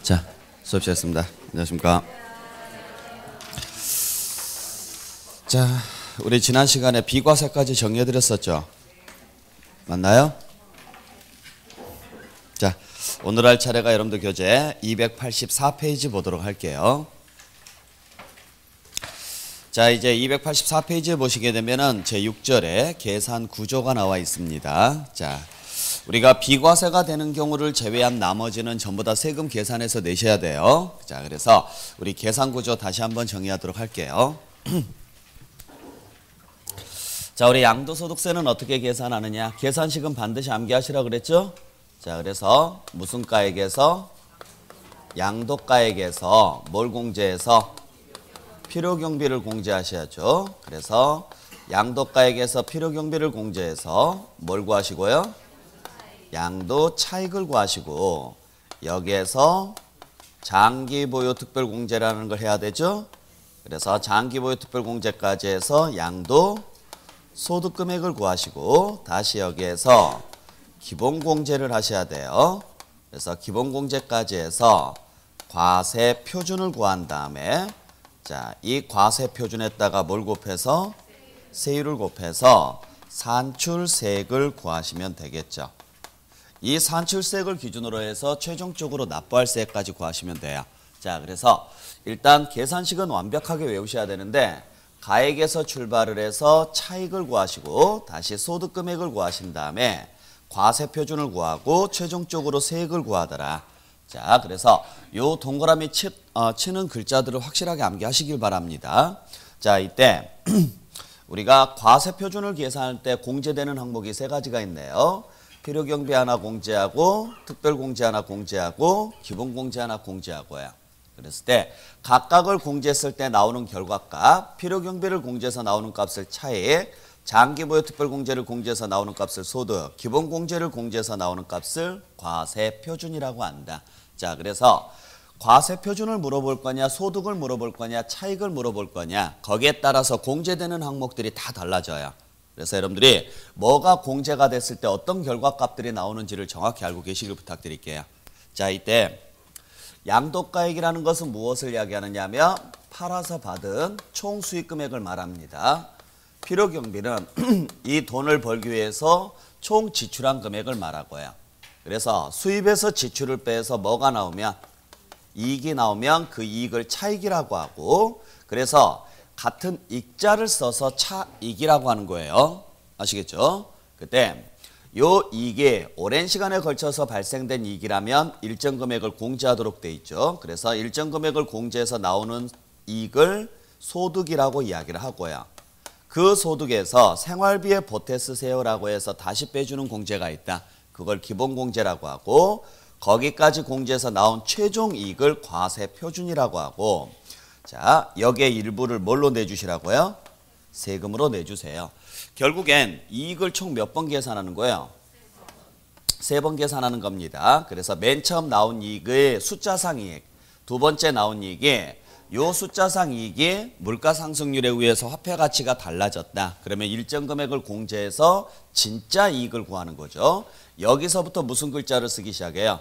자, 수업 시작했습니다. 안녕하십니까. 자, 우리 지난 시간에 비과세까지 정리해드렸었죠. 맞나요? 자, 오늘 할 차례가 여러분들 교재 284페이지 보도록 할게요. 자, 이제 284페이지에 보시게 되면은 제6절에 계산 구조가 나와 있습니다. 자, 우리가 비과세가 되는 경우를 제외한 나머지는 전부 다 세금 계산해서 내셔야 돼요. 자, 그래서 우리 계산 구조 다시 한번 정의하도록 할게요. 자, 우리 양도소득세는 어떻게 계산하느냐? 계산식은 반드시 암기하시라고 그랬죠? 자, 그래서 무슨 가액에서? 양도가액에서 뭘 공제해서? 필요경비를 공제하셔야죠. 그래서 양도가액에서 필요경비를 공제해서 뭘 구하시고요? 양도 차익을 구하시고 여기에서 장기보유 특별공제라는 걸 해야 되죠. 그래서 장기보유 특별공제까지 해서 양도 소득금액을 구하시고 다시 여기에서 기본공제를 하셔야 돼요. 그래서 기본공제까지 해서 과세표준을 구한 다음에 자, 이 과세표준에다가 뭘 곱해서? 세율을 곱해서 산출세액을 구하시면 되겠죠. 이 산출세액을 기준으로 해서 최종적으로 납부할 세액까지 구하시면 돼요. 자, 그래서 일단 계산식은 완벽하게 외우셔야 되는데 가액에서 출발을 해서 차익을 구하시고 다시 소득금액을 구하신 다음에 과세표준을 구하고 최종적으로 세액을 구하더라. 자, 그래서 요 동그라미 치는 글자들을 확실하게 암기하시길 바랍니다. 자, 이때 우리가 과세표준을 계산할 때 공제되는 항목이 세 가지가 있네요. 필요경비 하나 공제하고 특별공제 하나 공제하고 기본공제 하나 공제하고요. 그랬을 때 각각을 공제했을 때 나오는 결과값, 필요경비를 공제해서 나오는 값을 차익, 장기보유 특별공제를 공제해서 나오는 값을 소득, 기본공제를 공제해서 나오는 값을 과세표준이라고 한다. 자, 그래서 과세표준을 물어볼 거냐, 소득을 물어볼 거냐, 차익을 물어볼 거냐, 거기에 따라서 공제되는 항목들이 다 달라져요. 그래서 여러분들이 뭐가 공제가 됐을 때 어떤 결과값들이 나오는지를 정확히 알고 계시길 부탁드릴게요. 자, 이때 양도가액이라는 것은 무엇을 이야기하느냐 하면 팔아서 받은 총 수익금액을 말합니다. 필요경비는 이 돈을 벌기 위해서 총 지출한 금액을 말하고요. 그래서 수입에서 지출을 빼서 뭐가 나오면 이익이 나오면 그 이익을 차익이라고 하고 그래서 같은 익자를 써서 차익이라고 하는 거예요. 아시겠죠? 그때 요 이익이 오랜 시간에 걸쳐서 발생된 이익이라면 일정 금액을 공제하도록 돼 있죠. 그래서 일정 금액을 공제해서 나오는 이익을 소득이라고 이야기를 하고요. 그 소득에서 생활비에 보태 쓰세요라고 해서 다시 빼주는 공제가 있다. 그걸 기본공제라고 하고 거기까지 공제해서 나온 최종 이익을 과세표준이라고 하고 자, 여기에 일부를 뭘로 내주시라고요? 세금으로 내주세요. 결국엔 이익을 총 몇 번 계산하는 거예요? 3번 계산하는 겁니다. 그래서 맨 처음 나온 이익의 숫자상 이익, 두 번째 나온 이익이 요 숫자상 이익이 물가상승률에 의해서 화폐 가치가 달라졌다. 그러면 일정 금액을 공제해서 진짜 이익을 구하는 거죠. 여기서부터 무슨 글자를 쓰기 시작해요?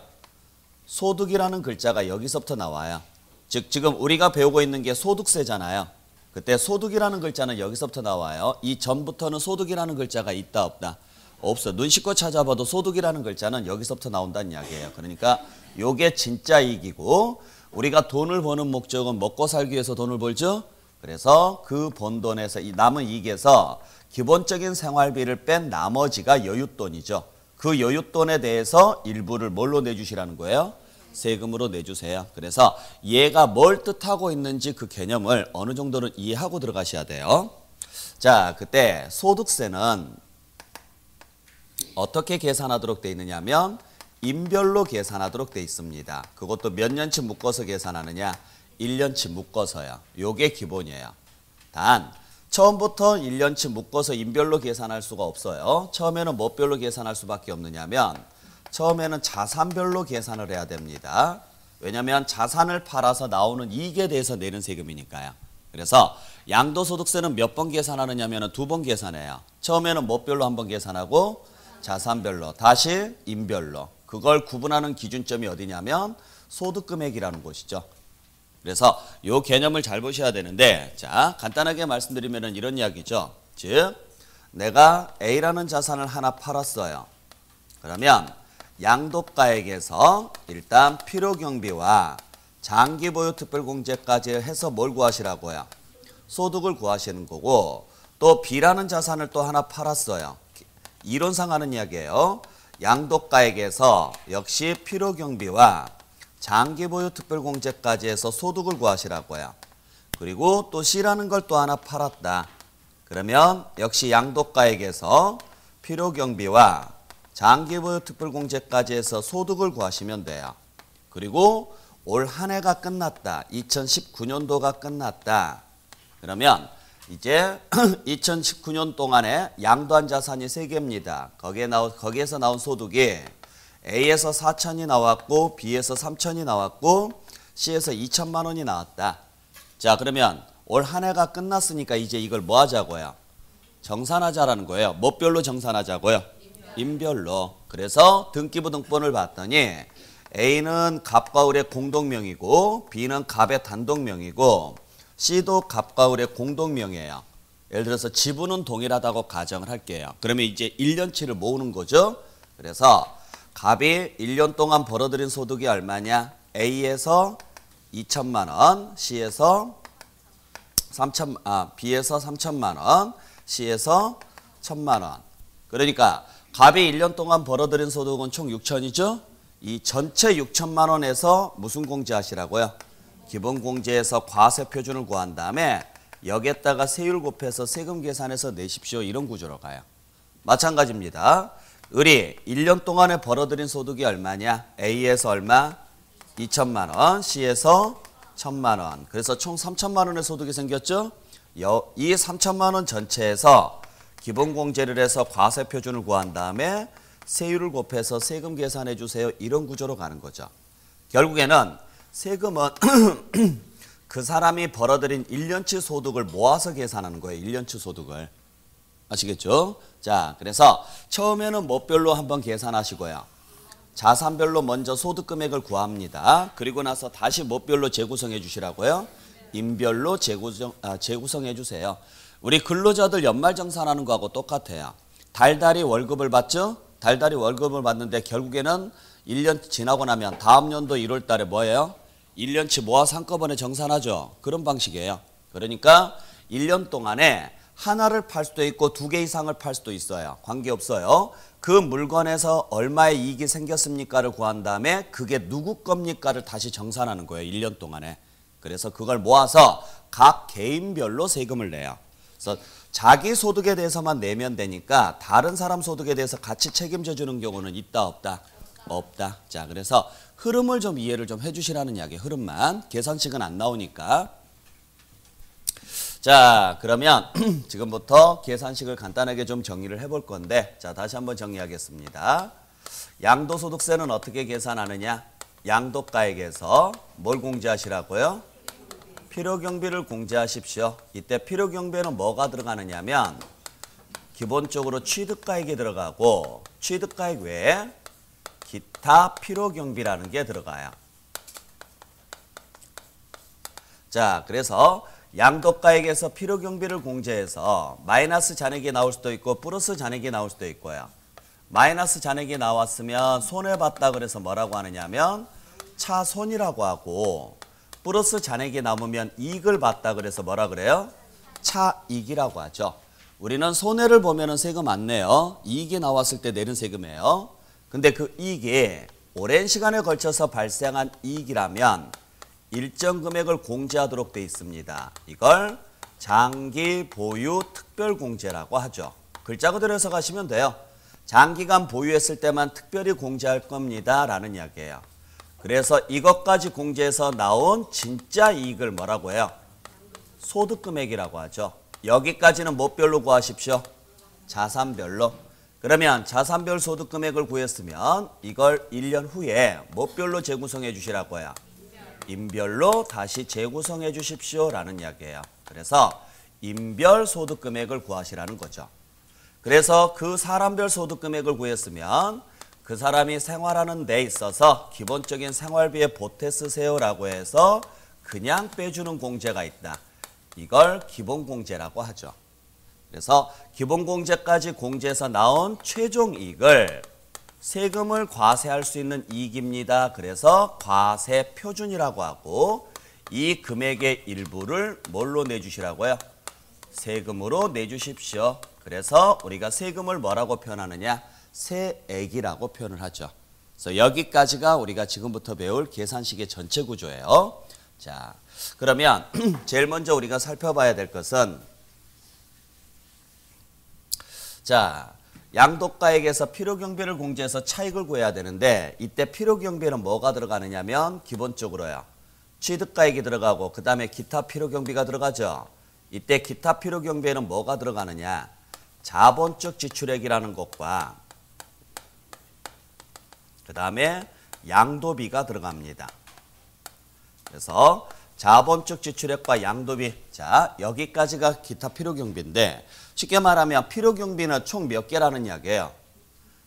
소득이라는 글자가 여기서부터 나와요. 즉 지금 우리가 배우고 있는 게 소득세잖아요. 그때 소득이라는 글자는 여기서부터 나와요. 이 전부터는 소득이라는 글자가 있다 없다? 없어. 눈 씻고 찾아봐도 소득이라는 글자는 여기서부터 나온다는 이야기예요. 그러니까 요게 진짜 이익이고 우리가 돈을 버는 목적은 먹고 살기 위해서 돈을 벌죠. 그래서 그 번 돈에서 이 남은 이익에서 기본적인 생활비를 뺀 나머지가 여윳돈이죠. 그 여윳돈에 대해서 일부를 뭘로 내주시라는 거예요? 세금으로 내주세요. 그래서 얘가 뭘 뜻하고 있는지 그 개념을 어느 정도는 이해하고 들어가셔야 돼요. 자, 그때 소득세는 어떻게 계산하도록 돼 있느냐 하면 인별로 계산하도록 돼 있습니다. 그것도 몇 년치 묶어서 계산하느냐? 1년치 묶어서요. 요게 기본이에요. 단 처음부터 1년치 묶어서 인별로 계산할 수가 없어요. 처음에는 뭐 별로 계산할 수밖에 없느냐면 처음에는 자산별로 계산을 해야 됩니다. 왜냐하면 자산을 팔아서 나오는 이익에 대해서 내는 세금이니까요. 그래서 양도소득세는 몇 번 계산하느냐면 2번 계산해요. 처음에는 뭐 별로 한 번 계산하고 자산별로, 다시 임별로. 그걸 구분하는 기준점이 어디냐면 소득금액이라는 곳이죠. 그래서 이 개념을 잘 보셔야 되는데, 자, 간단하게 말씀드리면 이런 이야기죠. 즉, 내가 A라는 자산을 하나 팔았어요. 그러면 양도가액에서 일단 필요경비와 장기보유 특별공제까지 해서 뭘 구하시라고요? 소득을 구하시는 거고, 또 B라는 자산을 또 하나 팔았어요. 이론상 하는 이야기예요. 양도가액에서 역시 필요경비와 장기보유 특별공제까지 해서 소득을 구하시라고요. 그리고 또 C라는 걸 또 하나 팔았다. 그러면 역시 양도가액에서 필요경비와 장기보유 특별공제까지 해서 소득을 구하시면 돼요. 그리고 올 한 해가 끝났다. 2019년도가 끝났다. 그러면 이제 2019년 동안에 양도한 자산이 3개입니다. 거기에서 나온 소득이 A에서 4천이 나왔고 B에서 3천이 나왔고 C에서 2천만 원이 나왔다. 자, 그러면 올 한 해가 끝났으니까 이제 이걸 뭐 하자고요? 정산하자라는 거예요. 뭐 별로 정산하자고요? 임별로. 그래서 등기부등본을 봤더니 A는 갑과 을의 공동명이고 B는 갑의 단독명이고 C도 갑과 을의 공동명이에요. 예를 들어서 지분은 동일하다고 가정을 할게요. 그러면 이제 1년치를 모으는 거죠. 그래서 갑이 1년 동안 벌어들인 소득이 얼마냐? A에서 2천만 원, B에서 3천만 원, C에서 1천만 원. 그러니까 갑이 1년 동안 벌어들인 소득은 총 6천이죠? 이 전체 6천만 원에서 무슨 공제하시라고요? 기본공제에서 과세표준을 구한 다음에 여기에다가 세율 곱해서 세금 계산해서 내십시오. 이런 구조로 가요. 마찬가지입니다. 을이 1년 동안에 벌어들인 소득이 얼마냐? A에서 얼마? 2천만 원, C에서 1천만 원. 그래서 총 3천만 원의 소득이 생겼죠? 이 3천만 원 전체에서 기본공제를 해서 과세표준을 구한 다음에 세율을 곱해서 세금 계산해 주세요. 이런 구조로 가는 거죠. 결국에는 세금은 그 사람이 벌어들인 1년치 소득을 모아서 계산하는 거예요. 1년치 소득을. 아시겠죠? 자, 그래서 처음에는 뭐별로 한번 계산하시고요. 자산별로 먼저 소득금액을 구합니다. 그리고 나서 다시 뭐별로 재구성해 주시라고요? 임별로 재구성해 주세요. 우리 근로자들 연말정산하는 거하고 똑같아요. 달달이 월급을 받죠? 달달이 월급을 받는데 결국에는 1년 지나고 나면 다음 연도 1월 달에 뭐예요? 1년치 모아서 한꺼번에 정산하죠. 그런 방식이에요. 그러니까 1년 동안에 하나를 팔 수도 있고 2개 이상을 팔 수도 있어요. 관계없어요. 그 물건에서 얼마의 이익이 생겼습니까를 구한 다음에 그게 누구 겁니까를 다시 정산하는 거예요. 1년 동안에. 그래서 그걸 모아서 각 개인별로 세금을 내요. 그래서 자기 소득에 대해서만 내면 되니까 다른 사람 소득에 대해서 같이 책임져 주는 경우는 있다 없다? 없다. 자, 그래서 흐름을 좀 이해를 좀 해주시라는 이야기. 흐름만. 계산식은 안 나오니까. 자, 그러면 지금부터 계산식을 간단하게 좀 정리를 해볼 건데, 자, 다시 한번 정리하겠습니다. 양도소득세는 어떻게 계산하느냐? 양도가액에서 뭘 공제하시라고요? 필요경비를 공제하십시오. 이때 필요경비에는 뭐가 들어가느냐면 기본적으로 취득가액이 들어가고 취득가액 외에 기타 필요경비라는 게 들어가요. 자, 그래서 양도가액에서 필요경비를 공제해서 마이너스 잔액이 나올 수도 있고 플러스 잔액이 나올 수도 있고요. 마이너스 잔액이 나왔으면 손해봤다 그래서 뭐라고 하느냐면 차손이라고 하고, 플러스 잔액이 남으면 이익을 봤다 그래서 뭐라 그래요? 차익이라고 하죠. 우리는 손해를 보면은 세금 안 내요. 이익이 나왔을 때 내는 세금이에요. 근데 그 이익이 오랜 시간에 걸쳐서 발생한 이익이라면 일정 금액을 공제하도록 돼 있습니다. 이걸 장기 보유 특별공제라고 하죠. 글자 그대로 해석하시면 돼요. 장기간 보유했을 때만 특별히 공제할 겁니다 라는 이야기예요. 그래서 이것까지 공제해서 나온 진짜 이익을 뭐라고 해요? 소득금액이라고 하죠. 여기까지는 뭐 별로 구하십시오? 자산별로. 그러면 자산별 소득금액을 구했으면 이걸 1년 후에 뭐 별로 재구성해 주시라고요? 임별로 다시 재구성해 주십시오 라는 이야기예요. 그래서 임별 소득금액을 구하시라는 거죠. 그래서 그 사람별 소득 금액을 구했으면 그 사람이 생활하는 데 있어서 기본적인 생활비에 보태 쓰세요라고 해서 그냥 빼주는 공제가 있다. 이걸 기본공제라고 하죠. 그래서 기본공제까지 공제해서 나온 최종 이익을 세금을 과세할 수 있는 이익입니다. 그래서 과세 표준이라고 하고 이 금액의 일부를 뭘로 내주시라고요? 세금으로 내주십시오. 그래서 우리가 세금을 뭐라고 표현하느냐? 세액이라고 표현을 하죠. 그래서 여기까지가 우리가 지금부터 배울 계산식의 전체 구조예요. 자, 그러면 제일 먼저 우리가 살펴봐야 될 것은 자, 양도가액에서 필요경비를 공제해서 차익을 구해야 되는데 이때 필요경비는 뭐가 들어가느냐면 기본적으로요. 취득가액이 들어가고 그 다음에 기타 필요경비가 들어가죠. 이때 기타 필요경비에는 뭐가 들어가느냐. 자본적 지출액이라는 것과 그 다음에 양도비가 들어갑니다. 그래서 자본적 지출액과 양도비, 자 여기까지가 기타 필요경비인데 쉽게 말하면 필요경비는 총 몇 개라는 이야기예요?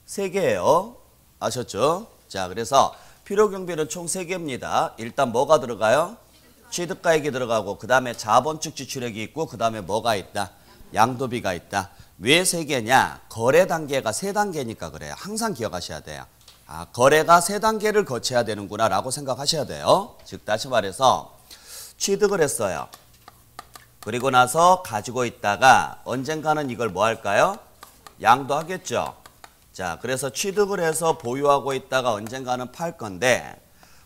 3개예요. 아셨죠? 자 그래서 필요경비는 총 3개입니다. 일단 뭐가 들어가요? 취득가액이 들어가고 그 다음에 자본적 지출액이 있고 그 다음에 뭐가 있다? 양도비가 있다. 왜 3개냐? 거래 단계가 3단계니까 그래요. 항상 기억하셔야 돼요. 아, 거래가 3단계를 거쳐야 되는구나 라고 생각하셔야 돼요. 즉 다시 말해서 취득을 했어요. 그리고 나서 가지고 있다가 언젠가는 이걸 뭐 할까요? 양도하겠죠. 자, 그래서 취득을 해서 보유하고 있다가 언젠가는 팔 건데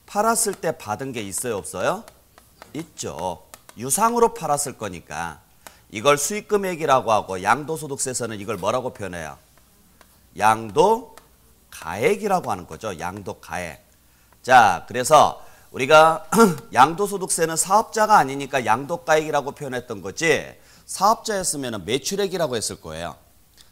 팔았을 때 받은 게 있어요, 없어요? 있죠. 유상으로 팔았을 거니까 이걸 수익금액이라고 하고 양도소득세에서는 이걸 뭐라고 표현해요? 양도가액이라고 하는 거죠. 양도가액. 자, 그래서 우리가 양도소득세는 사업자가 아니니까 양도가액이라고 표현했던 거지 사업자였으면 매출액이라고 했을 거예요.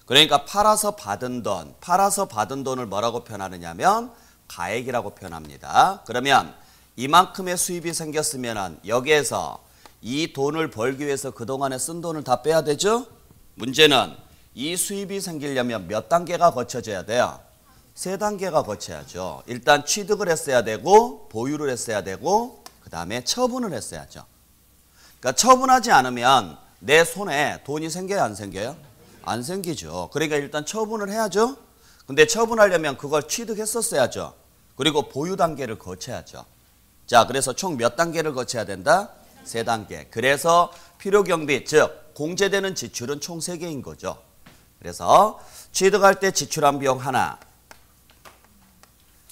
그러니까 팔아서 받은 돈을 뭐라고 표현하느냐면 가액이라고 표현합니다. 그러면 이만큼의 수입이 생겼으면 여기에서 이 돈을 벌기 위해서 그동안에 쓴 돈을 다 빼야 되죠? 문제는 이 수입이 생기려면 몇 단계가 거쳐져야 돼요? 3단계가 거쳐야죠. 일단 취득을 했어야 되고 보유를 했어야 되고 그 다음에 처분을 했어야죠. 그러니까 처분하지 않으면 내 손에 돈이 생겨요? 안 생겨요? 안 생기죠. 그러니까 일단 처분을 해야죠. 근데 처분하려면 그걸 취득했었어야죠. 그리고 보유 단계를 거쳐야죠. 자, 그래서 총 몇 단계를 거쳐야 된다? 3단계. 그래서 필요경비, 즉 공제되는 지출은 총 3개인 거죠. 그래서 취득할 때 지출한 비용 하나,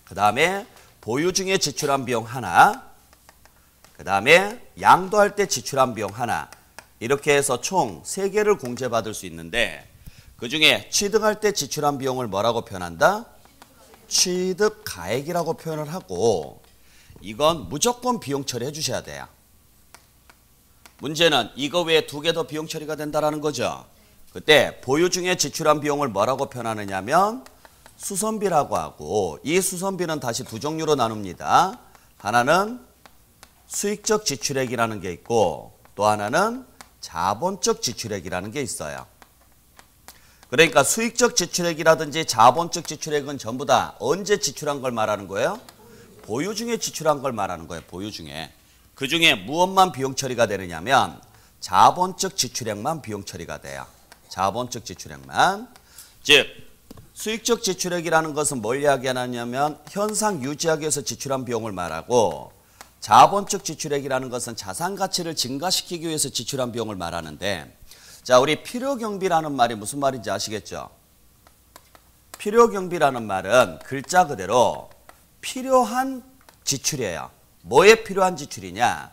그 다음에 보유 중에 지출한 비용 하나, 그 다음에 양도할 때 지출한 비용 하나, 이렇게 해서 총 3개를 공제받을 수 있는데 그 중에 취득할 때 지출한 비용을 뭐라고 표현한다? 취득가액이라고 표현을 하고 이건 무조건 비용 처리해 주셔야 돼요. 문제는 이거 외에 2개 더 비용 처리가 된다는 거죠. 그때 보유 중에 지출한 비용을 뭐라고 표현하느냐면 수선비라고 하고 이 수선비는 다시 2종류로 나눕니다. 하나는 수익적 지출액이라는 게 있고 또 하나는 자본적 지출액이라는 게 있어요. 그러니까 수익적 지출액이라든지 자본적 지출액은 전부 다 언제 지출한 걸 말하는 거예요? 보유 중에 지출한 걸 말하는 거예요. 보유 중에. 그 중에 무엇만 비용 처리가 되느냐면 자본적 지출액만 비용 처리가 돼요. 자본적 지출액만. 즉 수익적 지출액이라는 것은 뭘 이야기하냐면 현상 유지하기 위해서 지출한 비용을 말하고 자본적 지출액이라는 것은 자산 가치를 증가시키기 위해서 지출한 비용을 말하는데 자, 우리 필요경비라는 말이 무슨 말인지 아시겠죠? 필요경비라는 말은 글자 그대로 필요한 지출이에요. 뭐에 필요한 지출이냐?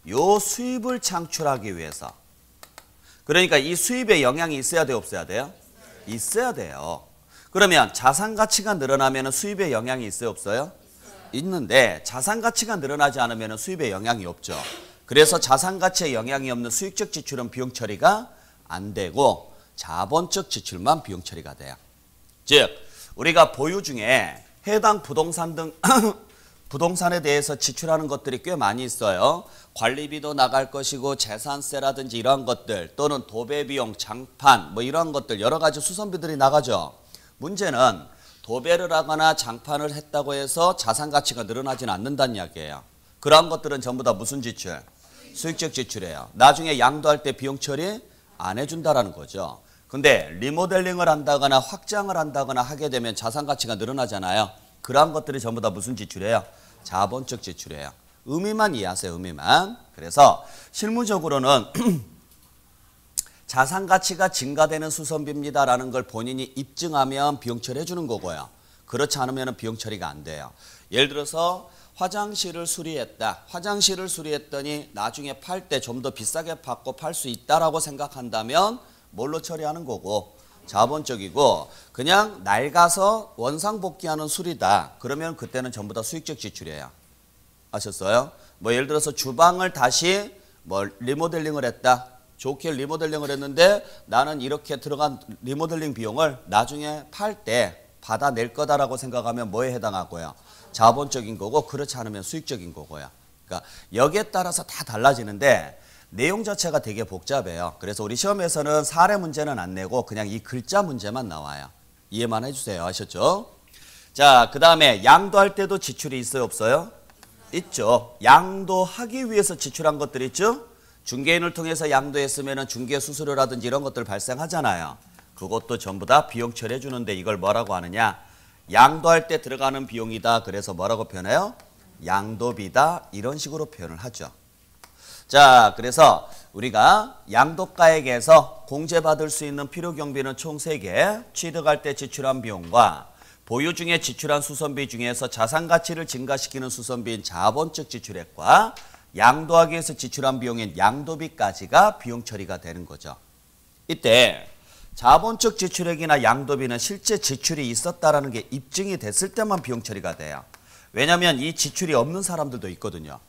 요 수입을 창출하기 위해서. 그러니까 이 수입에 영향이 있어야 돼요, 없어야 돼요? 있어야 돼요. 그러면 자산 가치가 늘어나면 수입에 영향이 있어요, 없어요? 있는데 자산 가치가 늘어나지 않으면 수입에 영향이 없죠. 그래서 자산 가치에 영향이 없는 수익적 지출은 비용 처리가 안 되고 자본적 지출만 비용 처리가 돼요. 즉 우리가 보유 중에 해당 부동산 등 부동산에 대해서 지출하는 것들이 꽤 많이 있어요. 관리비도 나갈 것이고 재산세라든지 이러한 것들 또는 도배비용, 장판 뭐 이러한 것들 여러 가지 수선비들이 나가죠. 문제는 도배를 하거나 장판을 했다고 해서 자산 가치가 늘어나지는 않는다는 이야기예요. 그러한 것들은 전부 다 무슨 지출? 수익적 지출이에요. 나중에 양도할 때 비용 처리 안 해준다라는 거죠. 근데 리모델링을 한다거나 확장을 한다거나 하게 되면 자산 가치가 늘어나잖아요. 그러한 것들이 전부 다 무슨 지출이에요? 자본적 지출이에요. 의미만 이해하세요. 의미만. 그래서 실무적으로는 자산 가치가 증가되는 수선비입니다라는 걸 본인이 입증하면 비용 처리해 주는 거고요. 그렇지 않으면 비용 처리가 안 돼요. 예를 들어서 화장실을 수리했다. 화장실을 수리했더니 나중에 팔 때 좀 더 비싸게 받고 팔 수 있다라고 생각한다면 뭘로 처리하는 거고? 자본적이고 그냥 낡아서 원상복귀하는 수리다. 그러면 그때는 전부 다 수익적 지출이에요. 아셨어요? 뭐 예를 들어서 주방을 다시 뭐 리모델링을 했다. 좋게 리모델링을 했는데 나는 이렇게 들어간 리모델링 비용을 나중에 팔 때 받아낼 거다라고 생각하면 뭐에 해당하고요? 자본적인 거고 그렇지 않으면 수익적인 거고요. 그러니까 여기에 따라서 다 달라지는데 내용 자체가 되게 복잡해요. 그래서 우리 시험에서는 사례 문제는 안 내고 그냥 이 글자 문제만 나와요. 이해만 해주세요. 아셨죠? 자, 그 다음에 양도할 때도 지출이 있어요? 없어요? 있죠. 양도하기 위해서 지출한 것들 있죠? 중개인을 통해서 양도했으면 중개 수수료라든지 이런 것들 발생하잖아요. 그것도 전부 다 비용 처리해 주는데 이걸 뭐라고 하느냐? 양도할 때 들어가는 비용이다. 그래서 뭐라고 표현해요? 양도비다. 이런 식으로 표현을 하죠. 자, 그래서 우리가 양도가액에서 공제받을 수 있는 필요경비는 총 3개, 취득할 때 지출한 비용과 보유 중에 지출한 수선비 중에서 자산가치를 증가시키는 수선비인 자본적 지출액과 양도하기 위해서 지출한 비용인 양도비까지가 비용 처리가 되는 거죠. 이때 자본적 지출액이나 양도비는 실제 지출이 있었다라는 게 입증이 됐을 때만 비용 처리가 돼요. 왜냐하면 이 지출이 없는 사람들도 있거든요.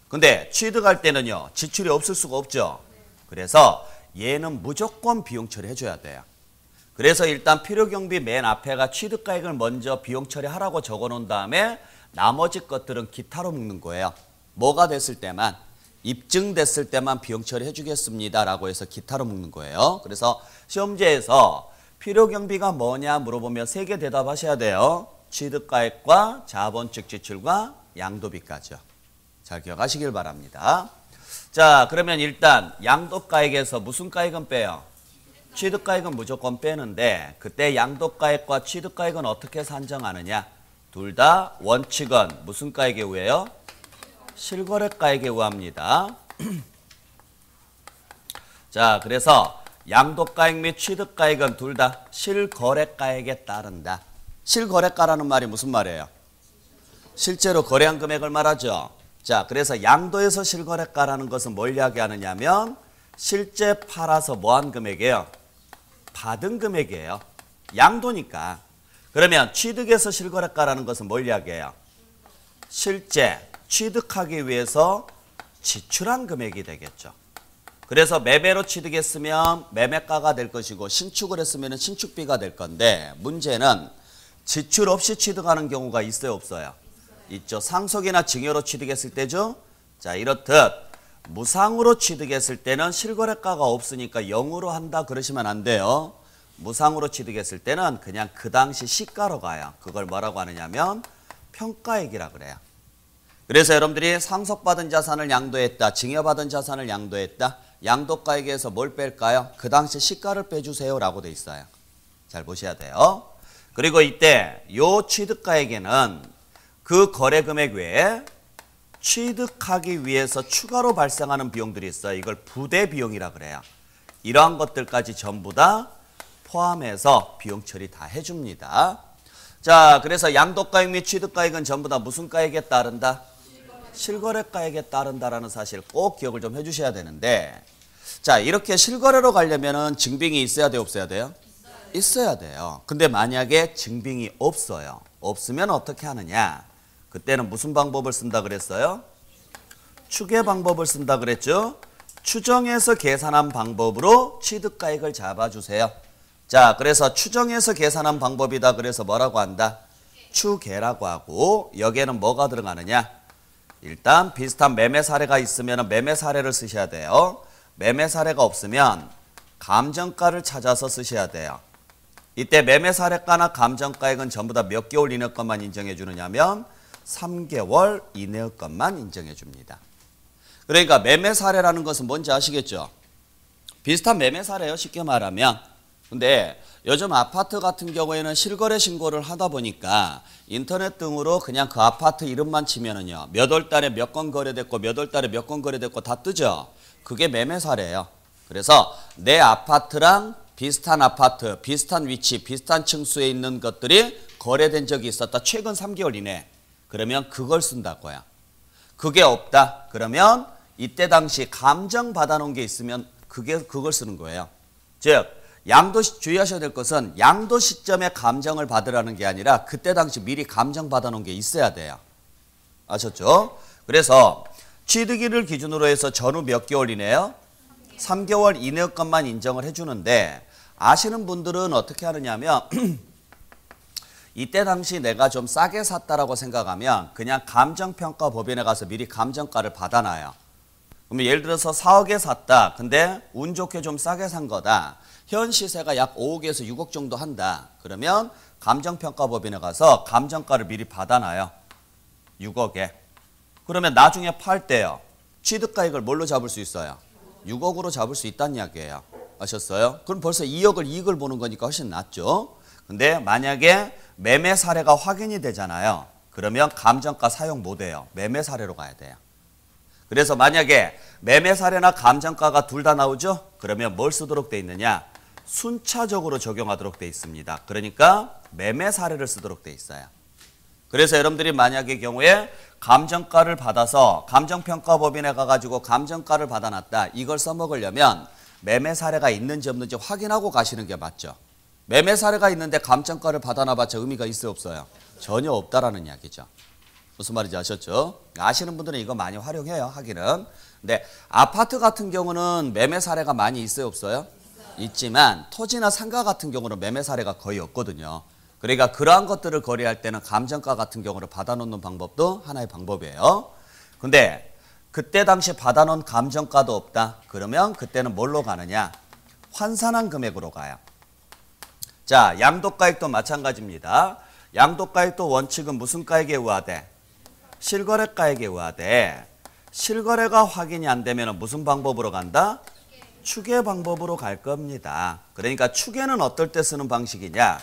근데 취득할 때는요. 지출이 없을 수가 없죠. 그래서 얘는 무조건 비용 처리해줘야 돼요. 그래서 일단 필요경비 맨 앞에가 취득가액을 먼저 비용 처리하라고 적어놓은 다음에 나머지 것들은 기타로 묶는 거예요. 뭐가 됐을 때만, 입증됐을 때만 비용 처리해주겠습니다 라고 해서 기타로 묶는 거예요. 그래서 시험지에서 필요경비가 뭐냐 물어보면 3개 대답하셔야 돼요. 취득가액과 자본적 지출과 양도비까지요. 잘 기억하시길 바랍니다. 자, 그러면 일단 양도가액에서 무슨 가액은 빼요? 취득가액은 무조건 빼는데 그때 양도가액과 취득가액은 어떻게 산정하느냐? 둘 다 원칙은 무슨 가액에 의해요? 실거래가액에 의합니다. 자, 그래서 양도가액 및 취득가액은 둘 다 실거래가액에 따른다. 실거래가라는 말이 무슨 말이에요? 실제로 거래한 금액을 말하죠. 자, 그래서 양도에서 실거래가라는 것은 뭘 이야기하느냐면 실제 팔아서 뭐한 금액이에요? 받은 금액이에요. 양도니까. 그러면 취득에서 실거래가라는 것은 뭘 이야기해요? 실제 취득하기 위해서 지출한 금액이 되겠죠. 그래서 매매로 취득했으면 매매가가 될 것이고 신축을 했으면 신축비가 될 건데 문제는 지출 없이 취득하는 경우가 있어요? 없어요? 있죠. 상속이나 증여로 취득했을 때죠. 자, 이렇듯 무상으로 취득했을 때는 실거래가가 없으니까 0으로 한다 그러시면 안 돼요. 무상으로 취득했을 때는 그냥 그 당시 시가로 가요. 그걸 뭐라고 하느냐면 평가액이라 그래요. 그래서 여러분들이 상속받은 자산을 양도했다, 증여받은 자산을 양도했다, 양도가액에서 뭘 뺄까요? 그 당시 시가를 빼주세요 라고 돼 있어요. 잘 보셔야 돼요. 그리고 이때 요 취득가액에는 그 거래금액 외에 취득하기 위해서 추가로 발생하는 비용들이 있어요. 이걸 부대비용이라 그래요. 이러한 것들까지 전부 다 포함해서 비용 처리 다 해줍니다. 자, 그래서 양도가액 및 취득가액은 전부 다 무슨 가액에 따른다? 실거래가액에 따른다라는 사실 꼭 기억을 좀 해주셔야 되는데 자, 이렇게 실거래로 가려면은 증빙이 있어야 돼요? 없어야 돼요? 있어야 돼요. 근데 만약에 증빙이 없어요. 없으면 어떻게 하느냐? 그때는 무슨 방법을 쓴다 그랬어요? 추계 방법을 쓴다 그랬죠? 추정해서 계산한 방법으로 취득가액을 잡아주세요. 자, 그래서 추정해서 계산한 방법이다. 그래서 뭐라고 한다? 추계라고 하고 여기에는 뭐가 들어가느냐? 일단 비슷한 매매 사례가 있으면 매매 사례를 쓰셔야 돼요. 매매 사례가 없으면 감정가를 찾아서 쓰셔야 돼요. 이때 매매 사례가나 감정가액은 전부 다 몇 개월 이내 것만 인정해 주느냐면 3개월 이내의 것만 인정해 줍니다. 그러니까 매매 사례라는 것은 뭔지 아시겠죠? 비슷한 매매 사례예요. 쉽게 말하면. 근데 요즘 아파트 같은 경우에는 실거래 신고를 하다 보니까 인터넷 등으로 그냥 그 아파트 이름만 치면은요. 몇 월 달에 몇 건 거래됐고 몇 월 달에 몇 건 거래됐고 다 뜨죠. 그게 매매 사례예요. 그래서 내 아파트랑 비슷한 아파트, 비슷한 위치, 비슷한 층수에 있는 것들이 거래된 적이 있었다. 최근 3개월 이내. 그러면 그걸 쓴다고요. 그게 없다. 그러면 이때 당시 감정 받아놓은 게 있으면 그걸 쓰는 거예요. 즉 양도 주의하셔야 될 것은 양도 시점에 감정을 받으라는 게 아니라 그때 당시 미리 감정 받아놓은 게 있어야 돼요. 아셨죠? 그래서 취득일을 기준으로 해서 전후 몇 개월 이내요? 3개월 이내 것만 인정을 해주는데 아시는 분들은 어떻게 하느냐면 이때 당시 내가 좀 싸게 샀다라고 생각하면 그냥 감정평가법인에 가서 미리 감정가를 받아놔요. 그러면 예를 들어서 4억에 샀다. 근데 운 좋게 좀 싸게 산 거다. 현 시세가 약 5억에서 6억 정도 한다. 그러면 감정평가법인에 가서 감정가를 미리 받아놔요. 6억에. 그러면 나중에 팔 때요. 취득가액을 뭘로 잡을 수 있어요? 6억으로 잡을 수 있다는 이야기예요. 아셨어요? 그럼 벌써 2억을 이익을 보는 거니까 훨씬 낫죠. 근데 만약에 매매 사례가 확인이 되잖아요. 그러면 감정가 사용 못해요. 매매 사례로 가야 돼요. 그래서 만약에 매매 사례나 감정가가 둘 다 나오죠? 그러면 뭘 쓰도록 돼 있느냐? 순차적으로 적용하도록 돼 있습니다. 그러니까 매매 사례를 쓰도록 돼 있어요. 그래서 여러분들이 만약의 경우에 감정가를 받아서 감정평가법인에 가가지고 감정가를 받아놨다. 이걸 써먹으려면 매매 사례가 있는지 없는지 확인하고 가시는 게 맞죠. 매매 사례가 있는데 감정가를 받아놔봤자 의미가 있어요 없어요? 전혀 없다라는 이야기죠. 무슨 말인지 아셨죠? 아시는 분들은 이거 많이 활용해요. 하기는. 근데 아파트 같은 경우는 매매 사례가 많이 있어요 없어요? 있지만 토지나 상가 같은 경우는 매매 사례가 거의 없거든요. 그러니까 그러한 것들을 거래할 때는 감정가 같은 경우를 받아놓는 방법도 하나의 방법이에요. 근데 그때 당시 받아놓은 감정가도 없다. 그러면 그때는 뭘로 가느냐? 환산한 금액으로 가요. 자, 양도가액도 마찬가지입니다. 양도가액도 원칙은 무슨 가액에 의하되? 실거래가액에 의하되 실거래가 확인이 안 되면 무슨 방법으로 간다? 추계 방법으로 갈 겁니다. 그러니까 추계는 어떨 때 쓰는 방식이냐?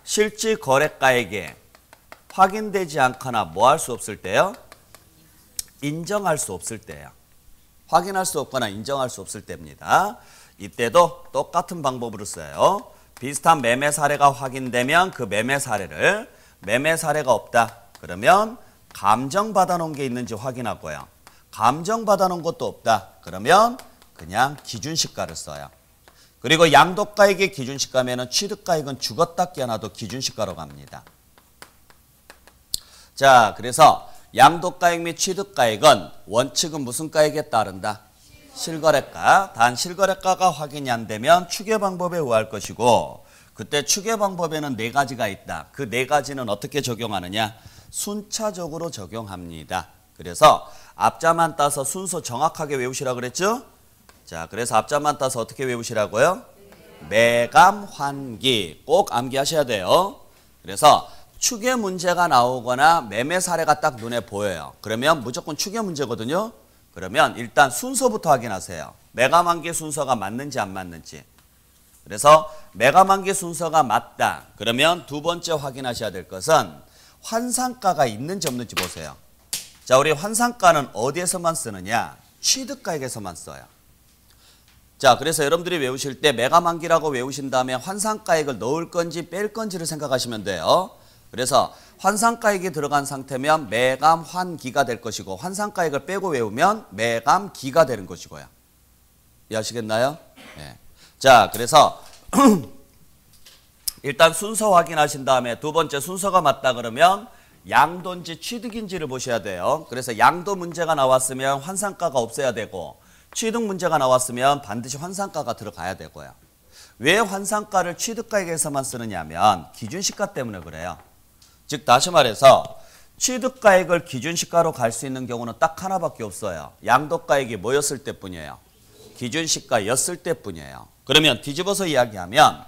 실질 거래가액에 확인되지 않거나 뭐 할 수 없을 때요? 인정할 수 없을 때예요. 확인할 수 없거나 인정할 수 없을 때입니다. 이때도 똑같은 방법으로 써요. 비슷한 매매 사례가 확인되면 그 매매 사례를 매매 사례가 없다. 그러면 감정 받아놓은 게 있는지 확인하고요. 감정 받아놓은 것도 없다. 그러면 그냥 기준시가를 써요. 그리고 양도가액의 기준시가면은 취득가액은 죽었다 깨어나도 기준시가로 갑니다. 자, 그래서 양도가액 및 취득가액은 원칙은 무슨 가액에 따른다? 실거래가. 단 실거래가가 확인이 안 되면 추계 방법에 의할 것이고 그때 추계 방법에는 4가지가 있다. 그 4가지는 어떻게 적용하느냐? 순차적으로 적용합니다. 그래서 앞자만 따서 순서 정확하게 외우시라고 그랬죠? 자, 그래서 앞자만 따서 어떻게 외우시라고요? 매감, 환기. 꼭 암기하셔야 돼요. 그래서 추계 문제가 나오거나 매매 사례가 딱 눈에 보여요. 그러면 무조건 추계 문제거든요. 그러면 일단 순서부터 확인하세요. 매감환기 순서가 맞는지 안 맞는지. 그래서 매감환기 순서가 맞다. 그러면 두 번째 확인하셔야 될 것은 환산가가 있는지 없는지 보세요. 자, 우리 환산가는 어디에서만 쓰느냐? 취득가액에서만 써요. 자, 그래서 여러분들이 외우실 때 매감환기라고 외우신 다음에 환산가액을 넣을 건지 뺄 건지를 생각하시면 돼요. 그래서 환산가액이 들어간 상태면 매감환기가 될 것이고 환산가액을 빼고 외우면 매감기가 되는 것이고요. 이해하시겠나요? 네. 자, 그래서 일단 순서 확인하신 다음에 두 번째 순서가 맞다 그러면 양도인지 취득인지를 보셔야 돼요. 그래서 양도 문제가 나왔으면 환산가가 없어야 되고 취득 문제가 나왔으면 반드시 환산가가 들어가야 되고요. 왜 환산가를 취득가액에서만 쓰느냐면 기준시가 때문에 그래요. 즉 다시 말해서 취득가액을 기준시가로 갈 수 있는 경우는 딱 하나밖에 없어요. 양도가액이 뭐였을 때뿐이에요. 기준시가였을 때뿐이에요. 그러면 뒤집어서 이야기하면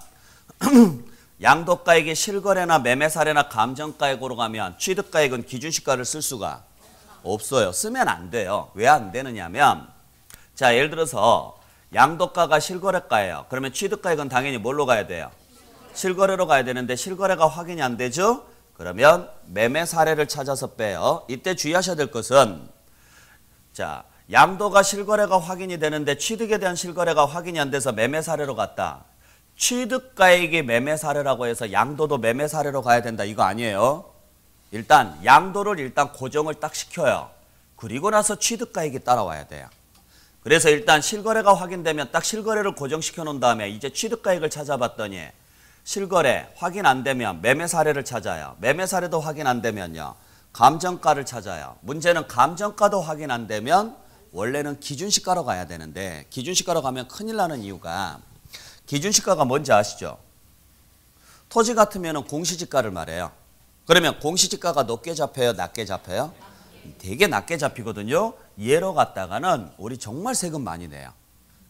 양도가액이 실거래나 매매사례나 감정가액으로 가면 취득가액은 기준시가를 쓸 수가 없어요. 쓰면 안 돼요. 왜 안 되느냐면 자 예를 들어서 양도가가 실거래가예요. 그러면 취득가액은 당연히 뭘로 가야 돼요? 실거래로 가야 되는데 실거래가 확인이 안 되죠? 그러면 매매 사례를 찾아서 빼요. 이때 주의하셔야 될 것은 자 양도가 실거래가 확인이 되는데 취득에 대한 실거래가 확인이 안 돼서 매매 사례로 갔다. 취득가액이 매매 사례라고 해서 양도도 매매 사례로 가야 된다. 이거 아니에요. 일단 양도를 일단 고정을 딱 시켜요. 그리고 나서 취득가액이 따라와야 돼요. 그래서 일단 실거래가 확인되면 딱 실거래를 고정시켜 놓은 다음에 이제 취득가액을 찾아봤더니 실거래 확인 안 되면 매매 사례를 찾아요. 매매 사례도 확인 안 되면요. 감정가를 찾아요. 문제는 감정가도 확인 안 되면 원래는 기준시가로 가야 되는데 기준시가로 가면 큰일 나는 이유가 기준시가가 뭔지 아시죠? 토지 같으면 공시지가를 말해요. 그러면 공시지가가 높게 잡혀요? 낮게 잡혀요? 되게 낮게 잡히거든요. 예로 갔다가는 우리 정말 세금 많이 내요.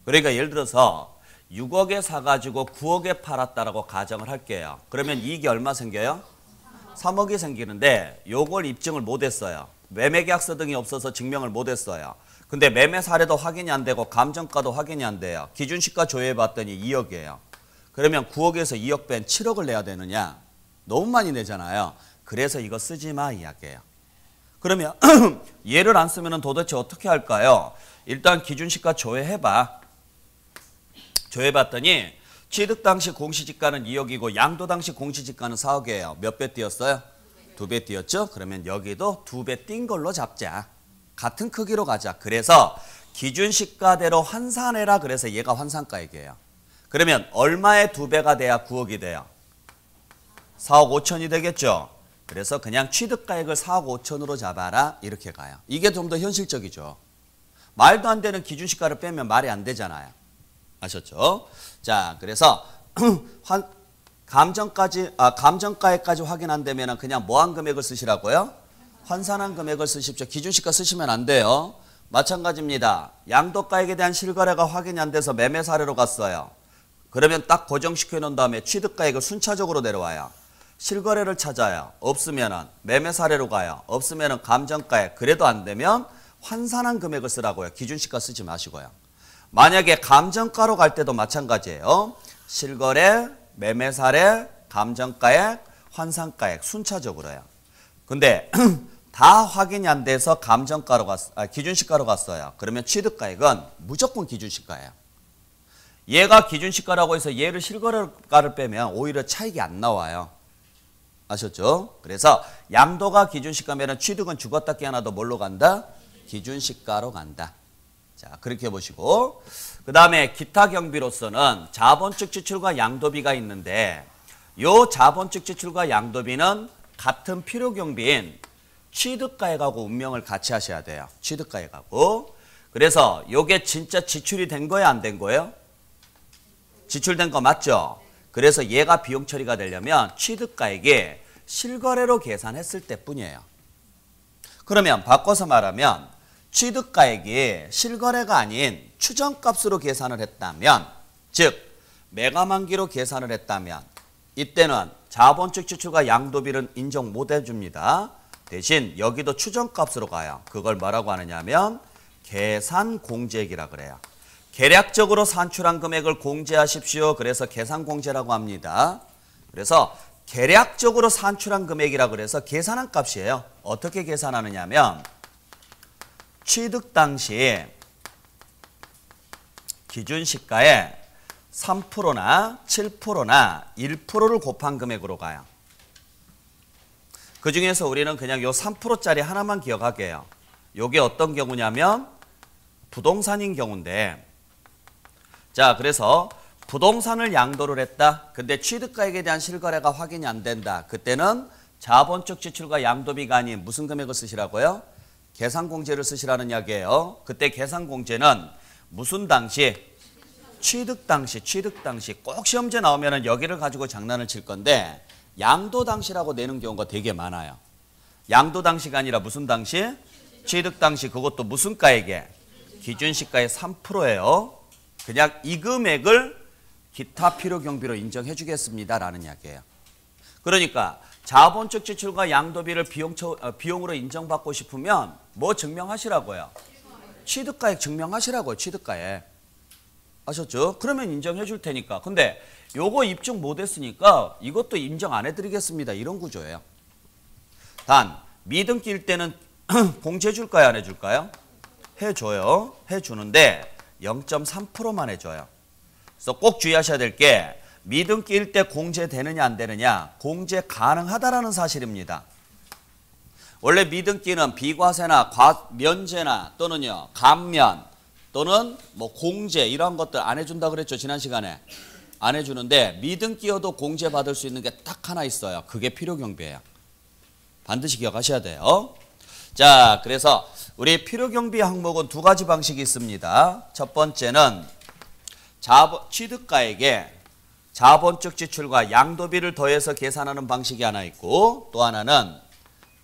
그러니까 예를 들어서 6억에 사가지고 9억에 팔았다라고 가정을 할게요. 그러면 이익이 얼마 생겨요? 3억이 생기는데 요걸 입증을 못했어요. 매매계약서 등이 없어서 증명을 못했어요. 근데 매매 사례도 확인이 안 되고 감정가도 확인이 안 돼요. 기준시가 조회해봤더니 2억이에요. 그러면 9억에서 2억 뺀 7억을 내야 되느냐? 너무 많이 내잖아요. 그래서 이거 쓰지 마 이야기예요. 그러면 얘를 안 쓰면 도대체 어떻게 할까요? 일단 기준시가 조회해봐. 조회해봤더니 취득 당시 공시지가는 2억이고 양도 당시 공시지가는 4억이에요. 몇 배 띄었어요? 2배 띄었죠? 그러면 여기도 2배 띈 걸로 잡자. 같은 크기로 가자. 그래서 기준시가대로 환산해라. 그래서 얘가 환산가액이에요. 그러면 얼마의 2배가 돼야 9억이 돼요? 4억 5천이 되겠죠? 그래서 그냥 취득가액을 4억 5천으로 잡아라. 이렇게 가요. 이게 좀 더 현실적이죠. 말도 안 되는 기준시가를 빼면 말이 안 되잖아요. 아셨죠? 자, 그래서 감정가액까지 확인 안 되면 그냥 뭐한 금액을 쓰시라고요? 환산한 금액을 쓰십시오. 기준시가 쓰시면 안 돼요. 마찬가지입니다. 양도가액에 대한 실거래가 확인이 안 돼서 매매 사례로 갔어요. 그러면 딱 고정시켜 놓은 다음에 취득가액을 순차적으로 내려와요. 실거래를 찾아요. 없으면 매매 사례로 가요. 없으면 감정가액. 그래도 안 되면 환산한 금액을 쓰라고요. 기준시가 쓰지 마시고요. 만약에 감정가로 갈 때도 마찬가지예요. 실거래, 매매 사례, 감정가액, 환산가액 순차적으로요. 근데 다 확인이 안 돼서 기준시가로 갔어요. 그러면 취득가액은 무조건 기준시가예요. 얘가 기준시가라고 해서 얘를 실거래가를 빼면 오히려 차익이 안 나와요. 아셨죠? 그래서 양도가 기준시가면 취득은 죽었다 깨어나도 뭘로 간다? 기준시가로 간다. 자, 그렇게 보시고 그 다음에 기타 경비로서는 자본적 지출과 양도비가 있는데 요 자본적 지출과 양도비는 같은 필요 경비인 취득가액하고 운명을 같이 하셔야 돼요. 취득가액하고. 그래서 요게 진짜 지출이 된 거예요? 안 된 거예요? 지출된 거 맞죠? 그래서 얘가 비용 처리가 되려면 취득가액이 실거래로 계산했을 때뿐이에요. 그러면 바꿔서 말하면 취득가액이 실거래가 아닌 추정값으로 계산을 했다면, 즉 매가만기로 계산을 했다면 이때는 자본적 지출과 양도비를 인정 못 해줍니다. 대신 여기도 추정값으로 가요. 그걸 뭐라고 하느냐면 계산공제액이라 그래요. 계략적으로 산출한 금액을 공제하십시오. 그래서 계산공제라고 합니다. 그래서 계략적으로 산출한 금액이라 그래서 계산한 값이에요. 어떻게 계산하느냐면 취득 당시 기준시가에 3%나 7%나 1%를 곱한 금액으로 가요. 그 중에서 우리는 그냥 요 3%짜리 하나만 기억할게요. 요게 어떤 경우냐면 부동산인 경우인데, 자, 그래서 부동산을 양도를 했다. 근데 취득가액에 대한 실거래가 확인이 안 된다. 그때는 자본적 지출과 양도비가 아닌 무슨 금액을 쓰시라고요? 계산공제를 쓰시라는 이야기예요. 그때 계산공제는 무슨 당시? 취득 당시 꼭 시험제 나오면 여기를 가지고 장난을 칠 건데 양도당시라고 내는 경우가 되게 많아요. 양도당시가 아니라 무슨 당시? 취득당시. 그것도 무슨 가액에? 기준시가의 3%예요. 그냥 이 금액을 기타 필요경비로 인정해 주겠습니다라는 이야기예요. 그러니까 자본적 지출과 양도비를 비용으로 인정받고 싶으면 뭐 증명하시라고요? 취득가액 증명하시라고요. 취득가액. 아셨죠? 그러면 인정해 줄 테니까. 근데 요거 입증 못했으니까 이것도 인정 안 해드리겠습니다. 이런 구조예요. 단 미등기일 때는 공제해 줄까요? 안 해줄까요? 해줘요. 해주는데 0.3%만 해줘요. 그래서 꼭 주의하셔야 될 게 미등기일 때 공제되느냐 안 되느냐, 공제 가능하다라는 사실입니다. 원래 미등기는 비과세나 면제나 또는요 감면 또는 뭐 공제 이런 것들 안 해준다 그랬죠. 지난 시간에 안 해주는데 미등기여도 공제 받을 수 있는 게 딱 하나 있어요. 그게 필요경비예요. 반드시 기억하셔야 돼요. 자, 그래서 우리 필요경비 항목은 두 가지 방식이 있습니다. 첫 번째는 취득가액에 자본적 지출과 양도비를 더해서 계산하는 방식이 하나 있고, 또 하나는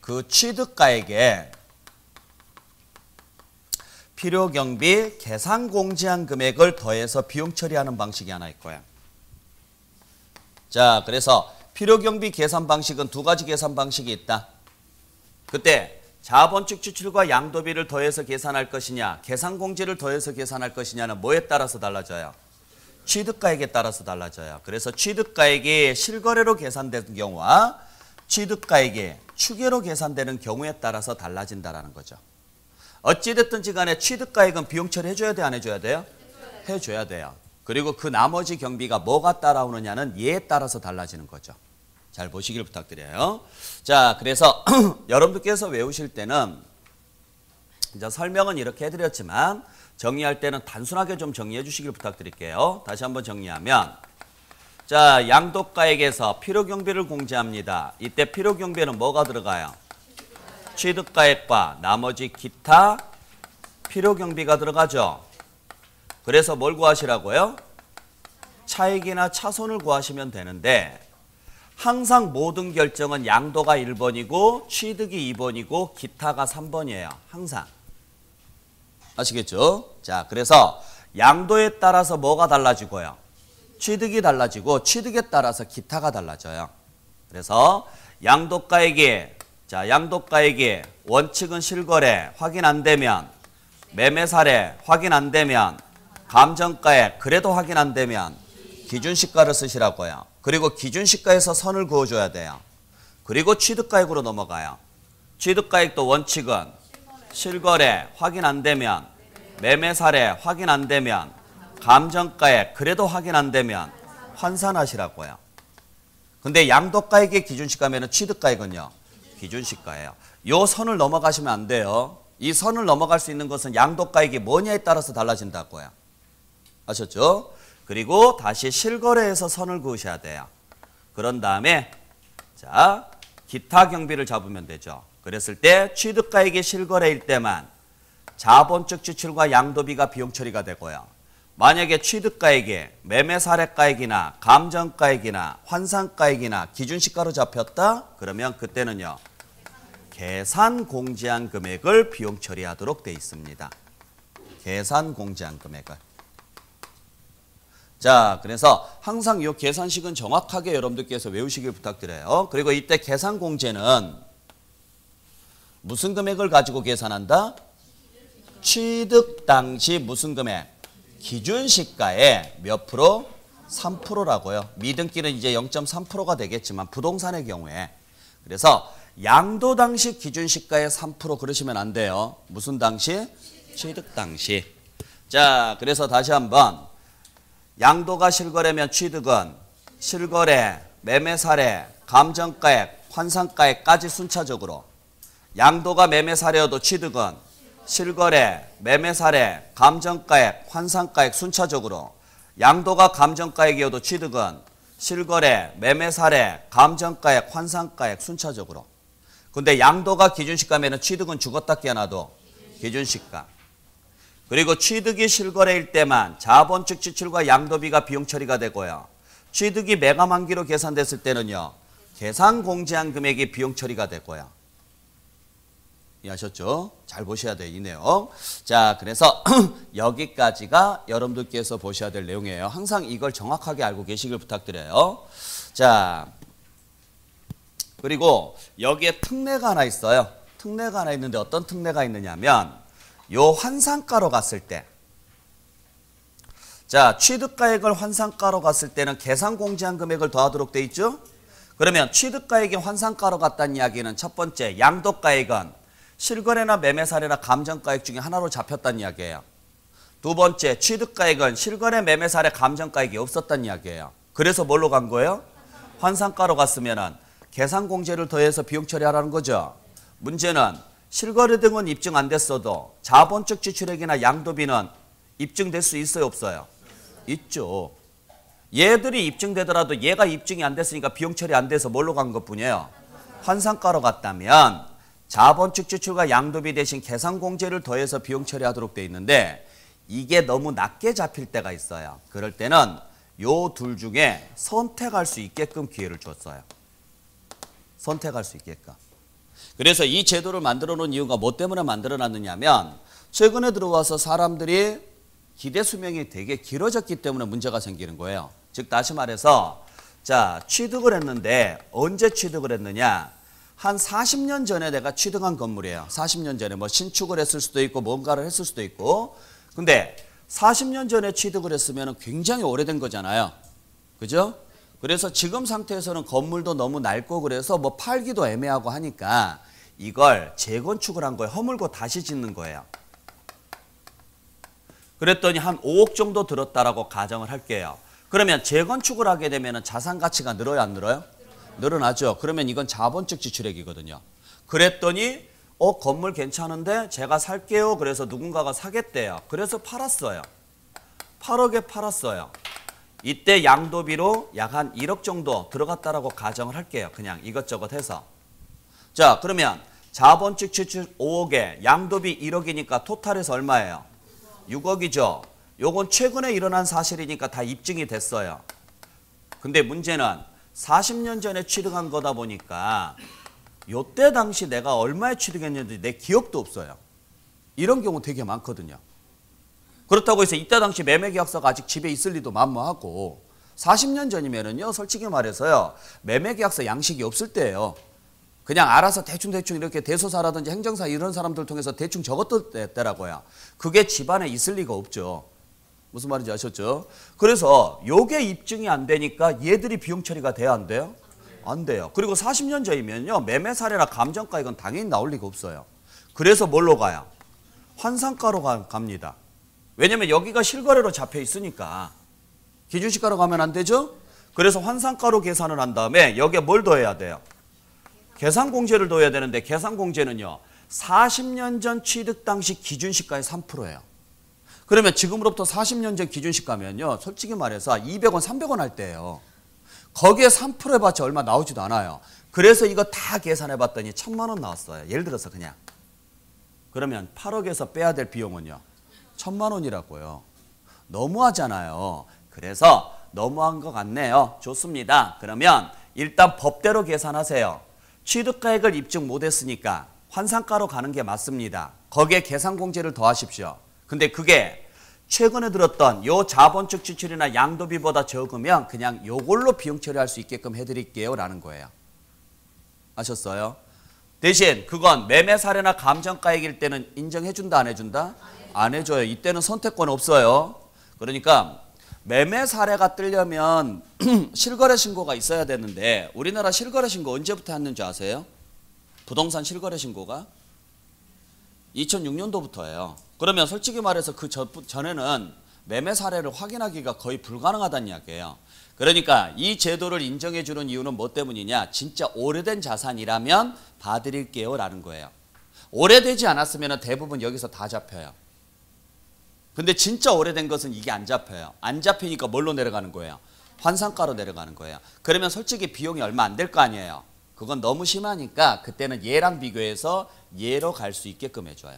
그 취득가액에 필요경비 계산 공제한 금액을 더해서 비용 처리하는 방식이 하나 있고요. 자, 그래서 필요경비 계산 방식은 두 가지 계산 방식이 있다. 그때 자본적 지출과 양도비를 더해서 계산할 것이냐, 계산 공제를 더해서 계산할 것이냐는 뭐에 따라서 달라져요? 취득가액에 따라서 달라져요. 그래서 취득가액이 실거래로 계산되는 경우와 취득가액이 추계로 계산되는 경우에 따라서 달라진다는 거죠. 어찌됐든지 간에 취득가액은 비용 처리해줘야 돼, 안 해줘야 돼요? 해줘야 돼요. 그리고 그 나머지 경비가 뭐가 따라오느냐는 얘에 따라서 달라지는 거죠. 잘 보시길 부탁드려요. 자, 그래서 여러분들께서 외우실 때는 이제 설명은 이렇게 해드렸지만 정리할 때는 단순하게 좀 정리해 주시길 부탁드릴게요. 다시 한번 정리하면, 자, 양도가액에서 필요경비를 공제합니다. 이때 필요경비에는 뭐가 들어가요? 취득가액과 나머지 기타 필요경비가 들어가죠. 그래서 뭘 구하시라고요? 차익이나 차손을 구하시면 되는데, 항상 모든 결정은 양도가 1번이고 취득이 2번이고 기타가 3번이에요. 항상. 아시겠죠? 자, 그래서 양도에 따라서 뭐가 달라지고요? 취득이 달라지고 취득에 따라서 기타가 달라져요. 그래서 양도가액이 원칙은 실거래 확인 안 되면, 매매 사례 확인 안 되면, 감정가액 그래도 확인 안 되면 기준시가를 쓰시라고요. 그리고 기준시가에서 선을 그어줘야 돼요. 그리고 취득가액으로 넘어가요. 취득가액도 원칙은 실거래 확인 안 되면, 매매 사례 확인 안 되면, 감정가액 그래도 확인 안 되면 환산하시라고요. 근데 양도가액의 기준시가면 취득가액은요, 기준시가예요. 요 선을 넘어가시면 안 돼요. 이 선을 넘어갈 수 있는 것은 양도가액이 뭐냐에 따라서 달라진다고요. 아셨죠? 그리고 다시 실거래에서 선을 그으셔야 돼요. 그런 다음에 자, 기타 경비를 잡으면 되죠. 그랬을 때 취득가액이 실거래일 때만 자본적 지출과 양도비가 비용 처리가 되고요. 만약에 취득가액이 매매 사례가액이나 감정가액이나 환산가액이나 기준시가로 잡혔다? 그러면 그때는요, 계산 공제한 금액을 비용 처리하도록 되어 있습니다. 계산 공제한 금액을. 자, 그래서 항상 이 계산식은 정확하게 여러분들께서 외우시길 부탁드려요. 그리고 이때 계산 공제는 무슨 금액을 가지고 계산한다? 취득 당시 무슨 금액? 기준시가의 몇 프로? 3%라고요. 미등기는 이제 0.3%가 되겠지만 부동산의 경우에. 그래서 양도 당시 기준시가의 3% 그러시면 안 돼요. 무슨 당시? 취득 당시. 자, 그래서 다시 한번 양도가 실거래면 취득은 실거래, 매매 사례, 감정가액, 환산가액까지 순차적으로, 양도가 매매 사례여도 취득은 실거래, 매매 사례, 감정가액, 환산가액 순차적으로, 양도가 감정가액이어도 취득은 실거래, 매매 사례, 감정가액, 환산가액 순차적으로. 근데 양도가 기준시가면 취득은 죽었다 깨어나도 기준시가. 그리고 취득이 실거래일 때만 자본적 지출과 양도비가 비용 처리가 되고요. 취득이 매감한기로 계산됐을 때는요, 계산 공제한 금액이 비용 처리가 되고요. 이해하셨죠? 잘 보셔야 돼요, 이 내용. 자, 그래서 여기까지가 여러분들께서 보셔야 될 내용이에요. 항상 이걸 정확하게 알고 계시길 부탁드려요. 자, 그리고 여기에 특례가 하나 있어요. 특례가 하나 있는데 어떤 특례가 있느냐면 요 환산가로 갔을 때, 자, 취득가액을 환산가로 갔을 때는 계산 공제한 금액을 더하도록 돼 있죠? 그러면 취득가액이 환산가로 갔다는 이야기는 첫 번째, 양도가액은 실거래나 매매 사례나 감정가액 중에 하나로 잡혔다는 이야기예요. 두 번째, 취득가액은 실거래, 매매 사례, 감정가액이 없었다는 이야기예요. 그래서 뭘로 간 거예요? 환산가로 갔으면은 계산 공제를 더해서 비용 처리하라는 거죠. 문제는 실거래 등은 입증 안 됐어도 자본적 지출액이나 양도비는 입증될 수 있어요, 없어요? 있죠. 얘들이 입증되더라도 얘가 입증이 안 됐으니까 비용 처리 안 돼서 뭘로 간 것뿐이에요? 환산가로 갔다면 자본적 지출과 양도비 대신 계산 공제를 더해서 비용 처리하도록 돼 있는데 이게 너무 낮게 잡힐 때가 있어요. 그럴 때는 요 둘 중에 선택할 수 있게끔 기회를 줬어요. 선택할 수 있게끔. 그래서 이 제도를 만들어 놓은 이유가 뭐 때문에 만들어 놨느냐면 최근에 들어와서 사람들이 기대 수명이 되게 길어졌기 때문에 문제가 생기는 거예요. 즉 다시 말해서 자, 취득을 했는데 언제 취득을 했느냐? 한 40년 전에 내가 취득한 건물이에요. 40년 전에 뭐 신축을 했을 수도 있고 뭔가를 했을 수도 있고. 근데 40년 전에 취득을 했으면 굉장히 오래된 거잖아요. 그죠? 그래서 지금 상태에서는 건물도 너무 낡고 그래서 뭐 팔기도 애매하고 하니까 이걸 재건축을 한 거예요. 허물고 다시 짓는 거예요. 그랬더니 한 5억 정도 들었다라고 가정을 할게요. 그러면 재건축을 하게 되면 자산 가치가 늘어요, 안 늘어요? 늘어나죠. 그러면 이건 자본적 지출액이거든요. 그랬더니 건물 괜찮은데 제가 살게요. 그래서 누군가가 사겠대요. 그래서 팔았어요. 8억에 팔았어요. 이때 양도비로 약 한 1억 정도 들어갔다라고 가정을 할게요. 그냥 이것저것 해서. 자, 그러면 자본적 지출 5억에 양도비 1억이니까 토탈에서 얼마예요? 6억이죠. 요건 최근에 일어난 사실이니까 다 입증이 됐어요. 근데 문제는 40년 전에 취득한 거다 보니까 요때 당시 내가 얼마에 취득했는지 내 기억도 없어요. 이런 경우 되게 많거든요. 그렇다고 해서 이때 당시 매매계약서가 아직 집에 있을 리도 만무하고 40년 전이면은요, 솔직히 말해서요, 매매계약서 양식이 없을 때예요. 그냥 알아서 대충 이렇게 대소사라든지 행정사 이런 사람들 통해서 대충 적었더라고요. 그게 집안에 있을 리가 없죠. 무슨 말인지 아셨죠? 그래서 요게 입증이 안 되니까 얘들이 비용 처리가 돼야 안 돼요? 안 돼요. 그리고 40년 전이면요, 매매 사례나 감정가액은 당연히 나올 리가 없어요. 그래서 뭘로 가요? 환산가로 갑니다. 왜냐면 여기가 실거래로 잡혀 있으니까. 기준시가로 가면 안 되죠? 그래서 환산가로 계산을 한 다음에 여기에 뭘 더해야 돼요? 계산공제를 더해야 되는데 계산공제는요, 40년 전 취득 당시 기준시가의 3%예요. 그러면 지금으로부터 40년 전 기준시가면요, 솔직히 말해서 200원, 300원 할 때예요. 거기에 3% 해봤자 얼마 나오지도 않아요. 그래서 이거 다 계산해봤더니 1,000만 원 나왔어요. 예를 들어서 그냥. 그러면 8억에서 빼야 될 비용은요, 1,000만 원이라고요. 너무하잖아요. 그래서 너무한 것 같네요. 좋습니다. 그러면 일단 법대로 계산하세요. 취득가액을 입증 못했으니까 환산가로 가는 게 맞습니다. 거기에 계산공제를 더하십시오. 근데 그게 최근에 들었던 요 자본적 지출이나 양도비보다 적으면 그냥 요걸로 비용 처리할 수 있게끔 해드릴게요 라는 거예요. 아셨어요? 대신 그건 매매 사례나 감정가액일 때는 인정해준다, 안 해준다? 안 해줘요. 이때는 선택권 없어요. 그러니까 매매 사례가 뜨려면 실거래 신고가 있어야 되는데 우리나라 실거래 신고 언제부터 했는지 아세요? 부동산 실거래 신고가 2006년도부터예요. 그러면 솔직히 말해서 그 전에는 매매 사례를 확인하기가 거의 불가능하다는 이야기예요. 그러니까 이 제도를 인정해 주는 이유는 뭐 때문이냐? 진짜 오래된 자산이라면 봐드릴게요 라는 거예요. 오래되지 않았으면 대부분 여기서 다 잡혀요. 근데 진짜 오래된 것은 이게 안 잡혀요. 안 잡히니까 뭘로 내려가는 거예요? 환산가로 내려가는 거예요. 그러면 솔직히 비용이 얼마 안 될 거 아니에요. 그건 너무 심하니까 그때는 얘랑 비교해서 얘로 갈 수 있게끔 해줘요.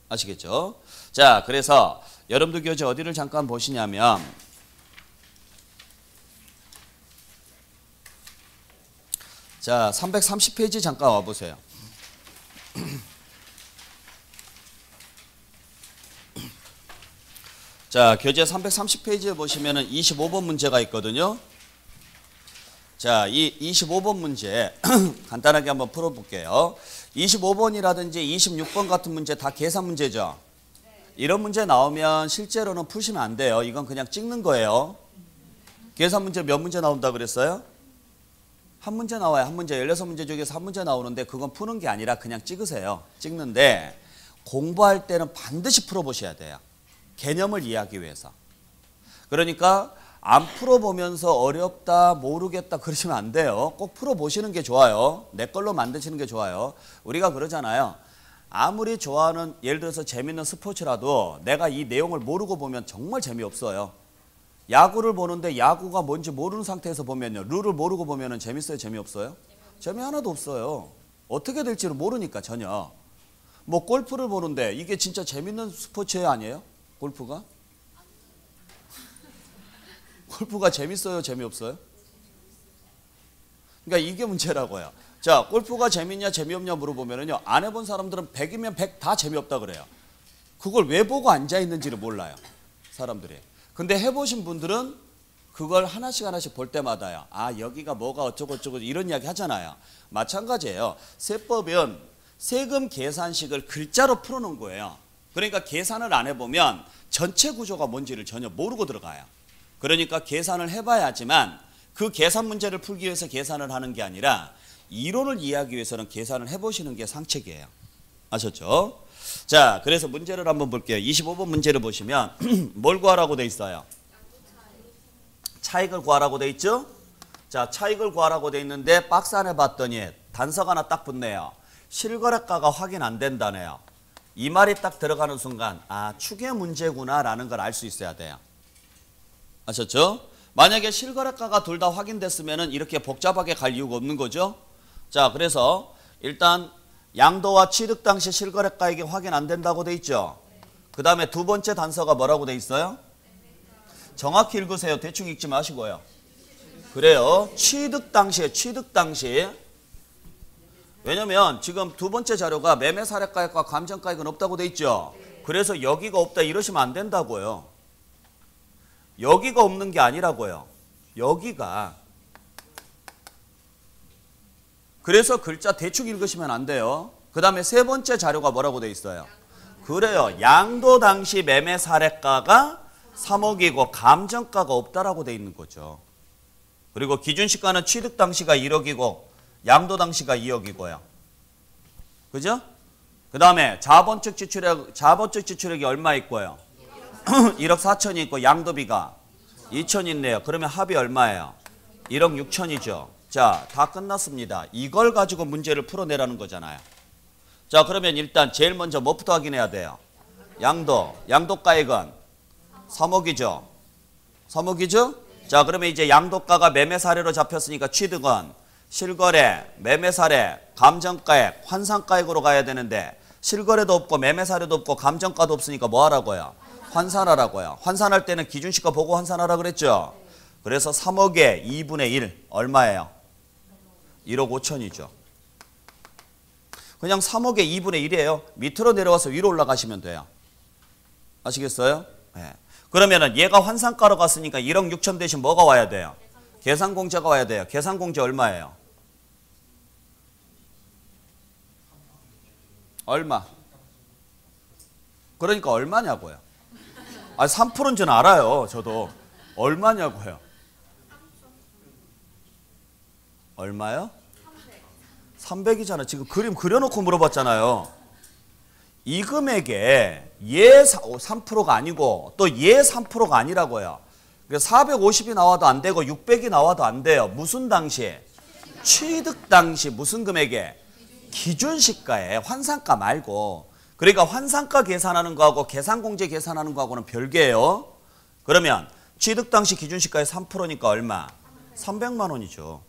아시겠죠? 자, 그래서 여러분들 교재 어디를 잠깐 보시냐면 자, 330페이지 잠깐 와보세요. 자, 교재 330페이지에 보시면은 25번 문제가 있거든요. 자, 이 25번 문제 간단하게 한번 풀어볼게요. 25번이라든지 26번 같은 문제 다 계산 문제죠. 이런 문제 나오면 실제로는 푸시면 안 돼요. 이건 그냥 찍는 거예요. 계산 문제 몇 문제 나온다 그랬어요? 한 문제 나와요. 한 문제. 16문제 중에서 한 문제 나오는데 그건 푸는 게 아니라 그냥 찍으세요. 찍는데 공부할 때는 반드시 풀어보셔야 돼요. 개념을 이해하기 위해서. 그러니까 안 풀어보면서 어렵다, 모르겠다 그러시면 안 돼요. 꼭 풀어보시는 게 좋아요. 내 걸로 만드시는 게 좋아요. 우리가 그러잖아요. 아무리 좋아하는 예를 들어서 재밌는 스포츠라도 내가 이 내용을 모르고 보면 정말 재미없어요. 야구를 보는데 야구가 뭔지 모르는 상태에서 보면요. 룰을 모르고 보면 재밌어요? 재미없어요? 재미 하나도 없어요. 어떻게 될지를 모르니까 전혀. 뭐 골프를 보는데 이게 진짜 재밌는 스포츠예요? 아니에요? 골프가? 골프가 재밌어요? 재미없어요? 그러니까 이게 문제라고요. 자, 골프가 재밌냐 재미없냐 물어보면요. 안 해본 사람들은 100이면 100 다 재미없다 그래요. 그걸 왜 보고 앉아있는지를 몰라요. 사람들이. 근데 해보신 분들은 그걸 하나씩 하나씩 볼 때마다요. 아, 여기가 뭐가 어쩌고 저쩌고 이런 이야기 하잖아요. 마찬가지예요. 세법은 세금 계산식을 글자로 풀어놓은 거예요. 그러니까 계산을 안 해보면 전체 구조가 뭔지를 전혀 모르고 들어가요. 그러니까 계산을 해봐야지만 그 계산 문제를 풀기 위해서 계산을 하는 게 아니라 이론을 이해하기 위해서는 계산을 해보시는 게 상책이에요. 아셨죠? 자, 그래서 문제를 한번 볼게요. 25번 문제를 보시면 뭘 구하라고 돼 있어요? 차익을 구하라고 돼 있죠? 자, 차익을 구하라고 돼 있는데 박스 안에 봤더니 단서가 하나 딱 붙네요. 실거래가가 확인 안 된다네요. 이 말이 딱 들어가는 순간 아, 추계 문제구나 라는 걸 알 수 있어야 돼요. 아셨죠? 만약에 실거래가가 둘 다 확인됐으면 이렇게 복잡하게 갈 이유가 없는 거죠. 자, 그래서 일단 양도와 취득 당시 실거래가액이 확인 안 된다고 돼 있죠. 그 다음에 두 번째 단서가 뭐라고 돼 있어요? 정확히 읽으세요. 대충 읽지 마시고요. 그래요. 취득 당시에 취득 당시. 왜냐면 지금 두 번째 자료가 매매 사례가액과 감정가액은 없다고 돼 있죠. 그래서 여기가 없다 이러시면 안 된다고요. 여기가 없는 게 아니라고요. 여기가. 그래서 글자 대충 읽으시면 안 돼요. 그 다음에 세 번째 자료가 뭐라고 돼 있어요? 그래요. 양도 당시 매매 사례가가 3억이고 감정가가 없다라고 돼 있는 거죠. 그리고 기준시가는 취득 당시가 1억이고 양도 당시가 2억이고요. 그죠? 그 다음에 자본적 지출액이 얼마 있고요? 1억 4천이 있고 양도비가 2천 있네요. 그러면 합이 얼마예요? 1억 6천이죠. 자, 다 끝났습니다. 이걸 가지고 문제를 풀어내라는 거잖아요. 자, 그러면 일단 제일 먼저 뭐부터 확인해야 돼요? 양도가액은 3억이죠. 3억이죠? 자, 그러면 이제 양도가가 매매 사례로 잡혔으니까 취득은 실거래, 매매 사례, 감정가액, 환산가액으로 가야 되는데 실거래도 없고 매매 사례도 없고 감정가도 없으니까 뭐 하라고요? 환산하라고요. 환산할 때는 기준시가 보고 환산하라 그랬죠. 그래서 3억의 2분의 1 얼마예요? 1억 5천이죠. 그냥 3억의 2분의 1이에요. 밑으로 내려와서 위로 올라가시면 돼요. 아시겠어요? 네. 그러면은 얘가 환산가로 갔으니까 1억 6천 대신 뭐가 와야 돼요? 계산공제가 와야 돼요. 계산공제 얼마예요? 얼마? 그러니까 얼마냐고요. 아, 3%는 저는 알아요. 저도. 얼마냐고요. 얼마요? 300이잖아. 지금 그림 그려놓고 물어봤잖아요. 이 금액에 얘 3%가 아니고 또 얘 3%가 아니라고요. 450이 나와도 안 되고 600이 나와도 안 돼요. 무슨 당시? 취득 당시 무슨 금액에? 기준시가에 환산가 말고. 그러니까 환산가 계산하는 거하고 계산공제 계산하는 거하고는 별개예요. 그러면 취득 당시 기준시가의 3%니까 얼마? 300만 원이죠.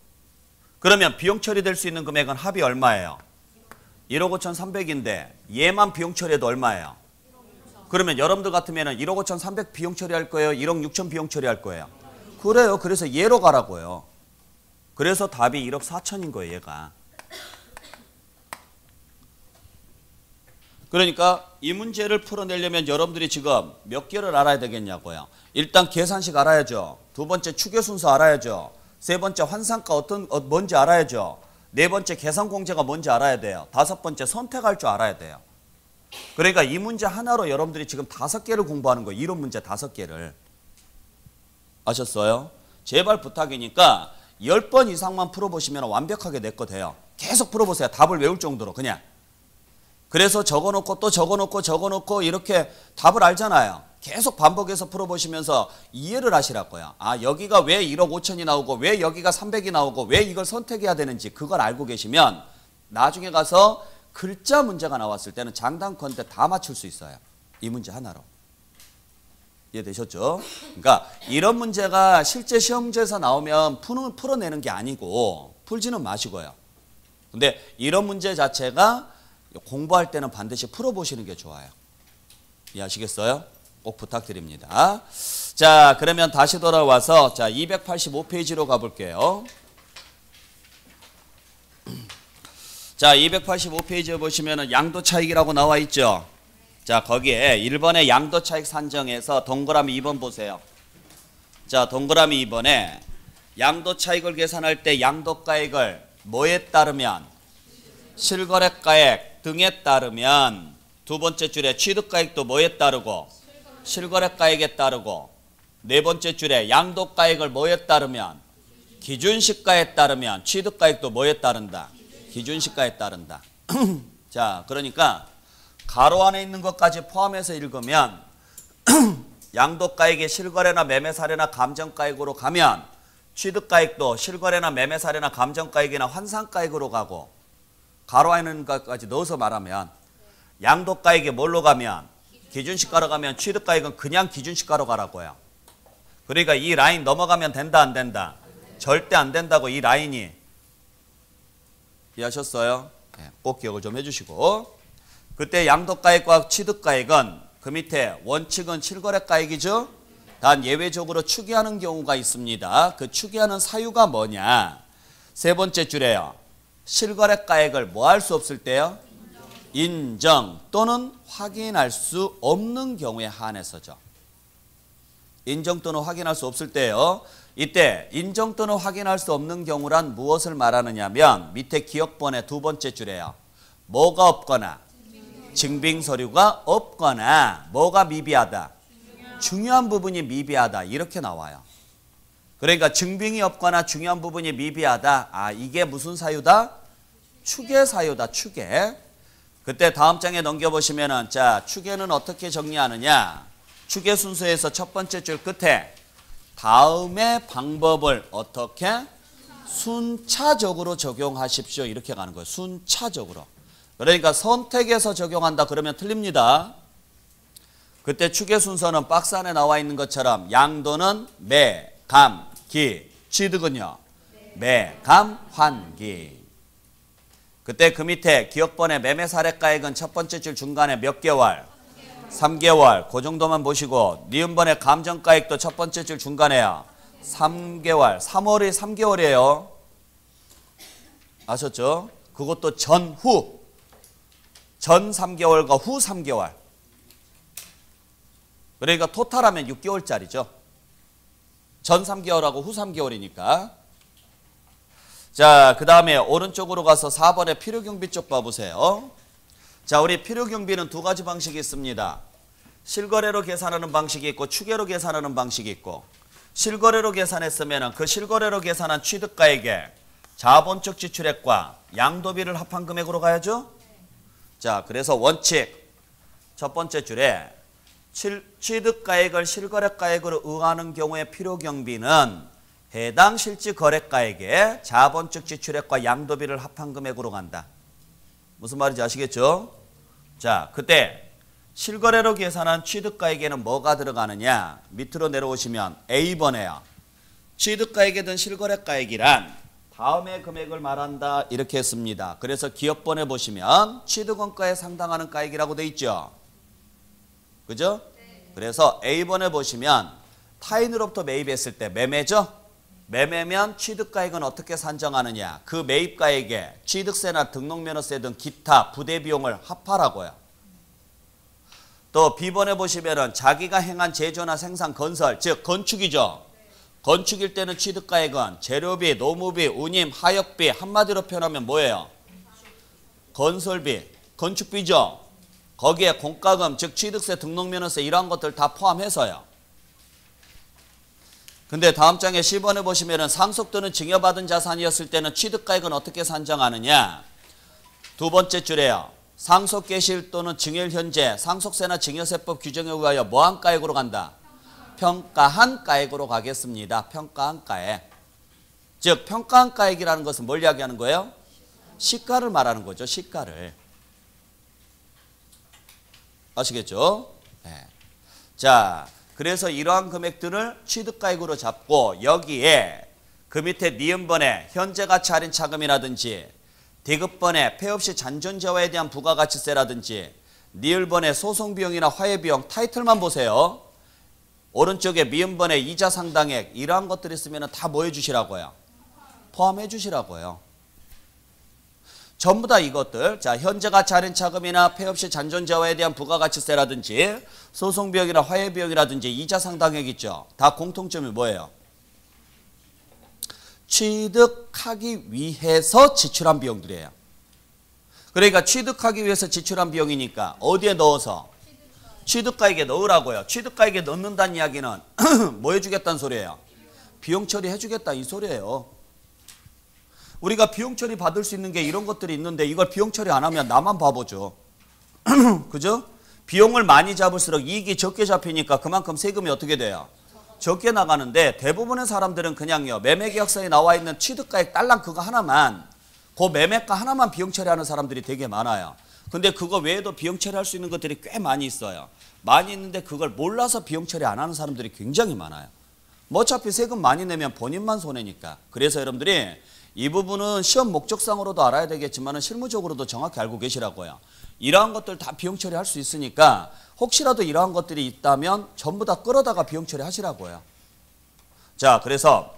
그러면 비용 처리될 수 있는 금액은 합이 얼마예요? 1억 5,300인데 얘만 비용 처리해도 얼마예요? 그러면 여러분들 같으면 1억 5,300 비용 처리할 거예요? 1억 6천 비용 처리할 거예요? 그래요. 그래서 얘로 가라고요. 그래서 답이 1억 4천인 거예요, 얘가. 그러니까 이 문제를 풀어내려면 여러분들이 지금 몇 개를 알아야 되겠냐고요. 일단 계산식 알아야죠. 두 번째 추계 순서 알아야죠. 세 번째 환산가 뭔지 알아야죠. 네 번째 계산 공제가 뭔지 알아야 돼요. 다섯 번째 선택할 줄 알아야 돼요. 그러니까 이 문제 하나로 여러분들이 지금 5개를 공부하는 거예요. 이론 문제 5개를. 아셨어요? 제발 부탁이니까 10번 이상만 풀어보시면 완벽하게 내 거 돼요. 계속 풀어보세요. 답을 외울 정도로 그냥. 그래서 적어놓고 또 적어놓고 이렇게 답을 알잖아요. 계속 반복해서 풀어보시면서 이해를 하시라고요. 아, 여기가 왜 1억 5천이 나오고 왜 여기가 300이 나오고 왜 이걸 선택해야 되는지 그걸 알고 계시면 나중에 가서 글자 문제가 나왔을 때는 장단컨대 다 맞출 수 있어요. 이 문제 하나로. 이해되셨죠? 그러니까 이런 문제가 실제 시험지에서 나오면 풀어내는 게 아니고 풀지는 마시고요. 근데 이런 문제 자체가 공부할 때는 반드시 풀어보시는 게 좋아요. 이해하시겠어요? 꼭 부탁드립니다. 자, 그러면 다시 돌아와서 자 285페이지로 가볼게요. 자, 285페이지에 보시면은 양도 차익이라고 나와 있죠. 자, 거기에 1번의 양도 차익 산정에서 동그라미 2번 보세요. 자, 동그라미 2번에 양도 차익을 계산할 때 양도가액을 뭐에 따르면 실거래가액 등에 따르면 두 번째 줄에 취득가액도 뭐에 따르고 실거래가액에 따르고 네 번째 줄에 양도가액을 뭐에 따르면 기준시가에 따르면 취득가액도 뭐에 따른다? 기준시가에 따른다. 자, 그러니까 가로 안에 있는 것까지 포함해서 읽으면 양도가액이 실거래나 매매사례나 감정가액으로 가면 취득가액도 실거래나 매매사례나 감정가액이나 환산가액으로 가고 가로 안에 있는 것까지 넣어서 말하면 양도가액이 뭘로 가면 기준시가로 가면 취득가액은 그냥 기준시가로 가라고요. 그러니까 이 라인 넘어가면 된다 안 된다? 절대 안 된다고 이 라인이. 이해하셨어요? 네, 꼭 기억을 좀 해주시고 그때 양도가액과 취득가액은 그 밑에 원칙은 실거래가액이죠. 단 예외적으로 추계하는 경우가 있습니다. 그 추계하는 사유가 뭐냐? 세 번째 줄에요. 실거래가액을 뭐 할 수 없을 때요? 인정 또는 확인할 수 없는 경우에 한해서죠. 인정 또는 확인할 수 없을 때요. 이때 인정 또는 확인할 수 없는 경우란 무엇을 말하느냐면 밑에 기억번의 두 번째 줄에요. 뭐가 없거나 증빙서류가 없거나 뭐가 미비하다. 중요한 부분이 미비하다. 이렇게 나와요. 그러니까 증빙이 없거나 중요한 부분이 미비하다. 아, 이게 무슨 사유다? 추계 사유다. 추계. 그때 다음 장에 넘겨보시면은 자, 추계는 어떻게 정리하느냐? 추계 순서에서 첫 번째 줄 끝에 다음의 방법을 어떻게? 순차적으로 적용하십시오. 이렇게 가는 거예요. 순차적으로. 그러니까 선택해서 적용한다 그러면 틀립니다. 그때 추계 순서는 박스 안에 나와 있는 것처럼 양도는 매, 감, 기, 취득은요? 매, 감, 환, 기. 그때 그 밑에 기억번의 매매사례가액은 첫 번째 줄 중간에 몇 개월? 3개월. 그 정도만 보시고 니은번의 감정가액도 첫 번째 줄 중간에요. 3개월. 3월이 3개월이에요. 아셨죠? 그것도 전후. 전 3개월과 후 3개월. 그러니까 토탈하면 6개월짜리죠. 전 3개월하고 후 3개월이니까. 자, 그 다음에 오른쪽으로 가서 4번의 필요경비 쪽 봐보세요. 자, 우리 필요경비는 두 가지 방식이 있습니다. 실거래로 계산하는 방식이 있고 추계로 계산하는 방식이 있고 실거래로 계산했으면 그 실거래로 계산한 취득가액에 자본적 지출액과 양도비를 합한 금액으로 가야죠. 자, 그래서 원칙 첫 번째 줄에 취득가액을 실거래가액으로 응하는 경우에 필요경비는 해당 실질 거래가액에 자본적 지출액과 양도비를 합한 금액으로 간다. 무슨 말인지 아시겠죠? 자, 그때 실거래로 계산한 취득가액에는 뭐가 들어가느냐? 밑으로 내려오시면 A번에요. 취득가액에 든 실거래가액이란 다음의 금액을 말한다 이렇게 했습니다. 그래서 기업번에 보시면 취득원가에 상당하는 가액이라고 돼 있죠. 그죠? 그래서 A번에 보시면 타인으로부터 매입했을 때 매매죠? 매매면 취득가액은 어떻게 산정하느냐. 그 매입가액에 취득세나 등록면허세 등 기타 부대비용을 합하라고요. 또 B번에 보시면은 자기가 행한 제조나 생산, 건설, 즉 건축이죠. 건축일 때는 취득가액은 재료비, 노무비, 운임, 하역비 한마디로 표현하면 뭐예요? 건설비, 건축비죠. 거기에 공과금, 즉 취득세, 등록면허세 이러한 것들 다 포함해서요. 근데 다음 장에 10번에 보시면은 상속 또는 증여받은 자산이었을 때는 취득가액은 어떻게 산정하느냐. 두 번째 줄에요. 상속 개시일 또는 증여일 현재 상속세나 증여세법 규정에 의하여 뭐한 가액으로 간다? 평가한 가액으로 가겠습니다. 평가한 가액. 즉 평가한 가액이라는 것은 뭘 이야기하는 거예요? 시가를 말하는 거죠. 시가를. 아시겠죠? 네. 자, 그래서 이러한 금액들을 취득가액으로 잡고 여기에 그 밑에 니은번에 현재가치 할인 차금이라든지 디귿번에 폐업시 잔존재화에 대한 부가가치세라든지 니을번에 소송비용이나 화해비용 타이틀만 보세요. 오른쪽에 미음번에 이자 상당액 이러한 것들이 있으면 다 뭐 해주시라고요? 포함해 주시라고요. 전부 다 이것들, 자 현재가치 할인 차금이나 폐업시 잔존재화에 대한 부가가치세라든지 소송비용이나 화해비용이라든지 이자 상당액 있죠. 다 공통점이 뭐예요? 취득하기 위해서 지출한 비용들이에요. 그러니까 취득하기 위해서 지출한 비용이니까 어디에 넣어서? 취득가액에 넣으라고요. 취득가액에 넣는다는 이야기는 뭐 해주겠다는 소리예요? 비용 처리해 주겠다 이 소리예요. 우리가 비용 처리 받을 수 있는 게 이런 것들이 있는데 이걸 비용 처리 안 하면 나만 바보죠. 그죠? 비용을 많이 잡을수록 이익이 적게 잡히니까 그만큼 세금이 어떻게 돼요? 적게 나가는데 대부분의 사람들은 그냥요. 매매계약서에 나와 있는 취득가액 딸랑 그거 하나만 그 매매가 하나만 비용 처리하는 사람들이 되게 많아요. 근데 그거 외에도 비용 처리할 수 있는 것들이 꽤 많이 있어요. 많이 있는데 그걸 몰라서 비용 처리 안 하는 사람들이 굉장히 많아요. 뭐 어차피 세금 많이 내면 본인만 손해니까. 그래서 여러분들이 이 부분은 시험 목적상으로도 알아야 되겠지만 실무적으로도 정확히 알고 계시라고요. 이러한 것들 다 비용 처리할 수 있으니까 혹시라도 이러한 것들이 있다면 전부 다 끌어다가 비용 처리하시라고요. 자, 그래서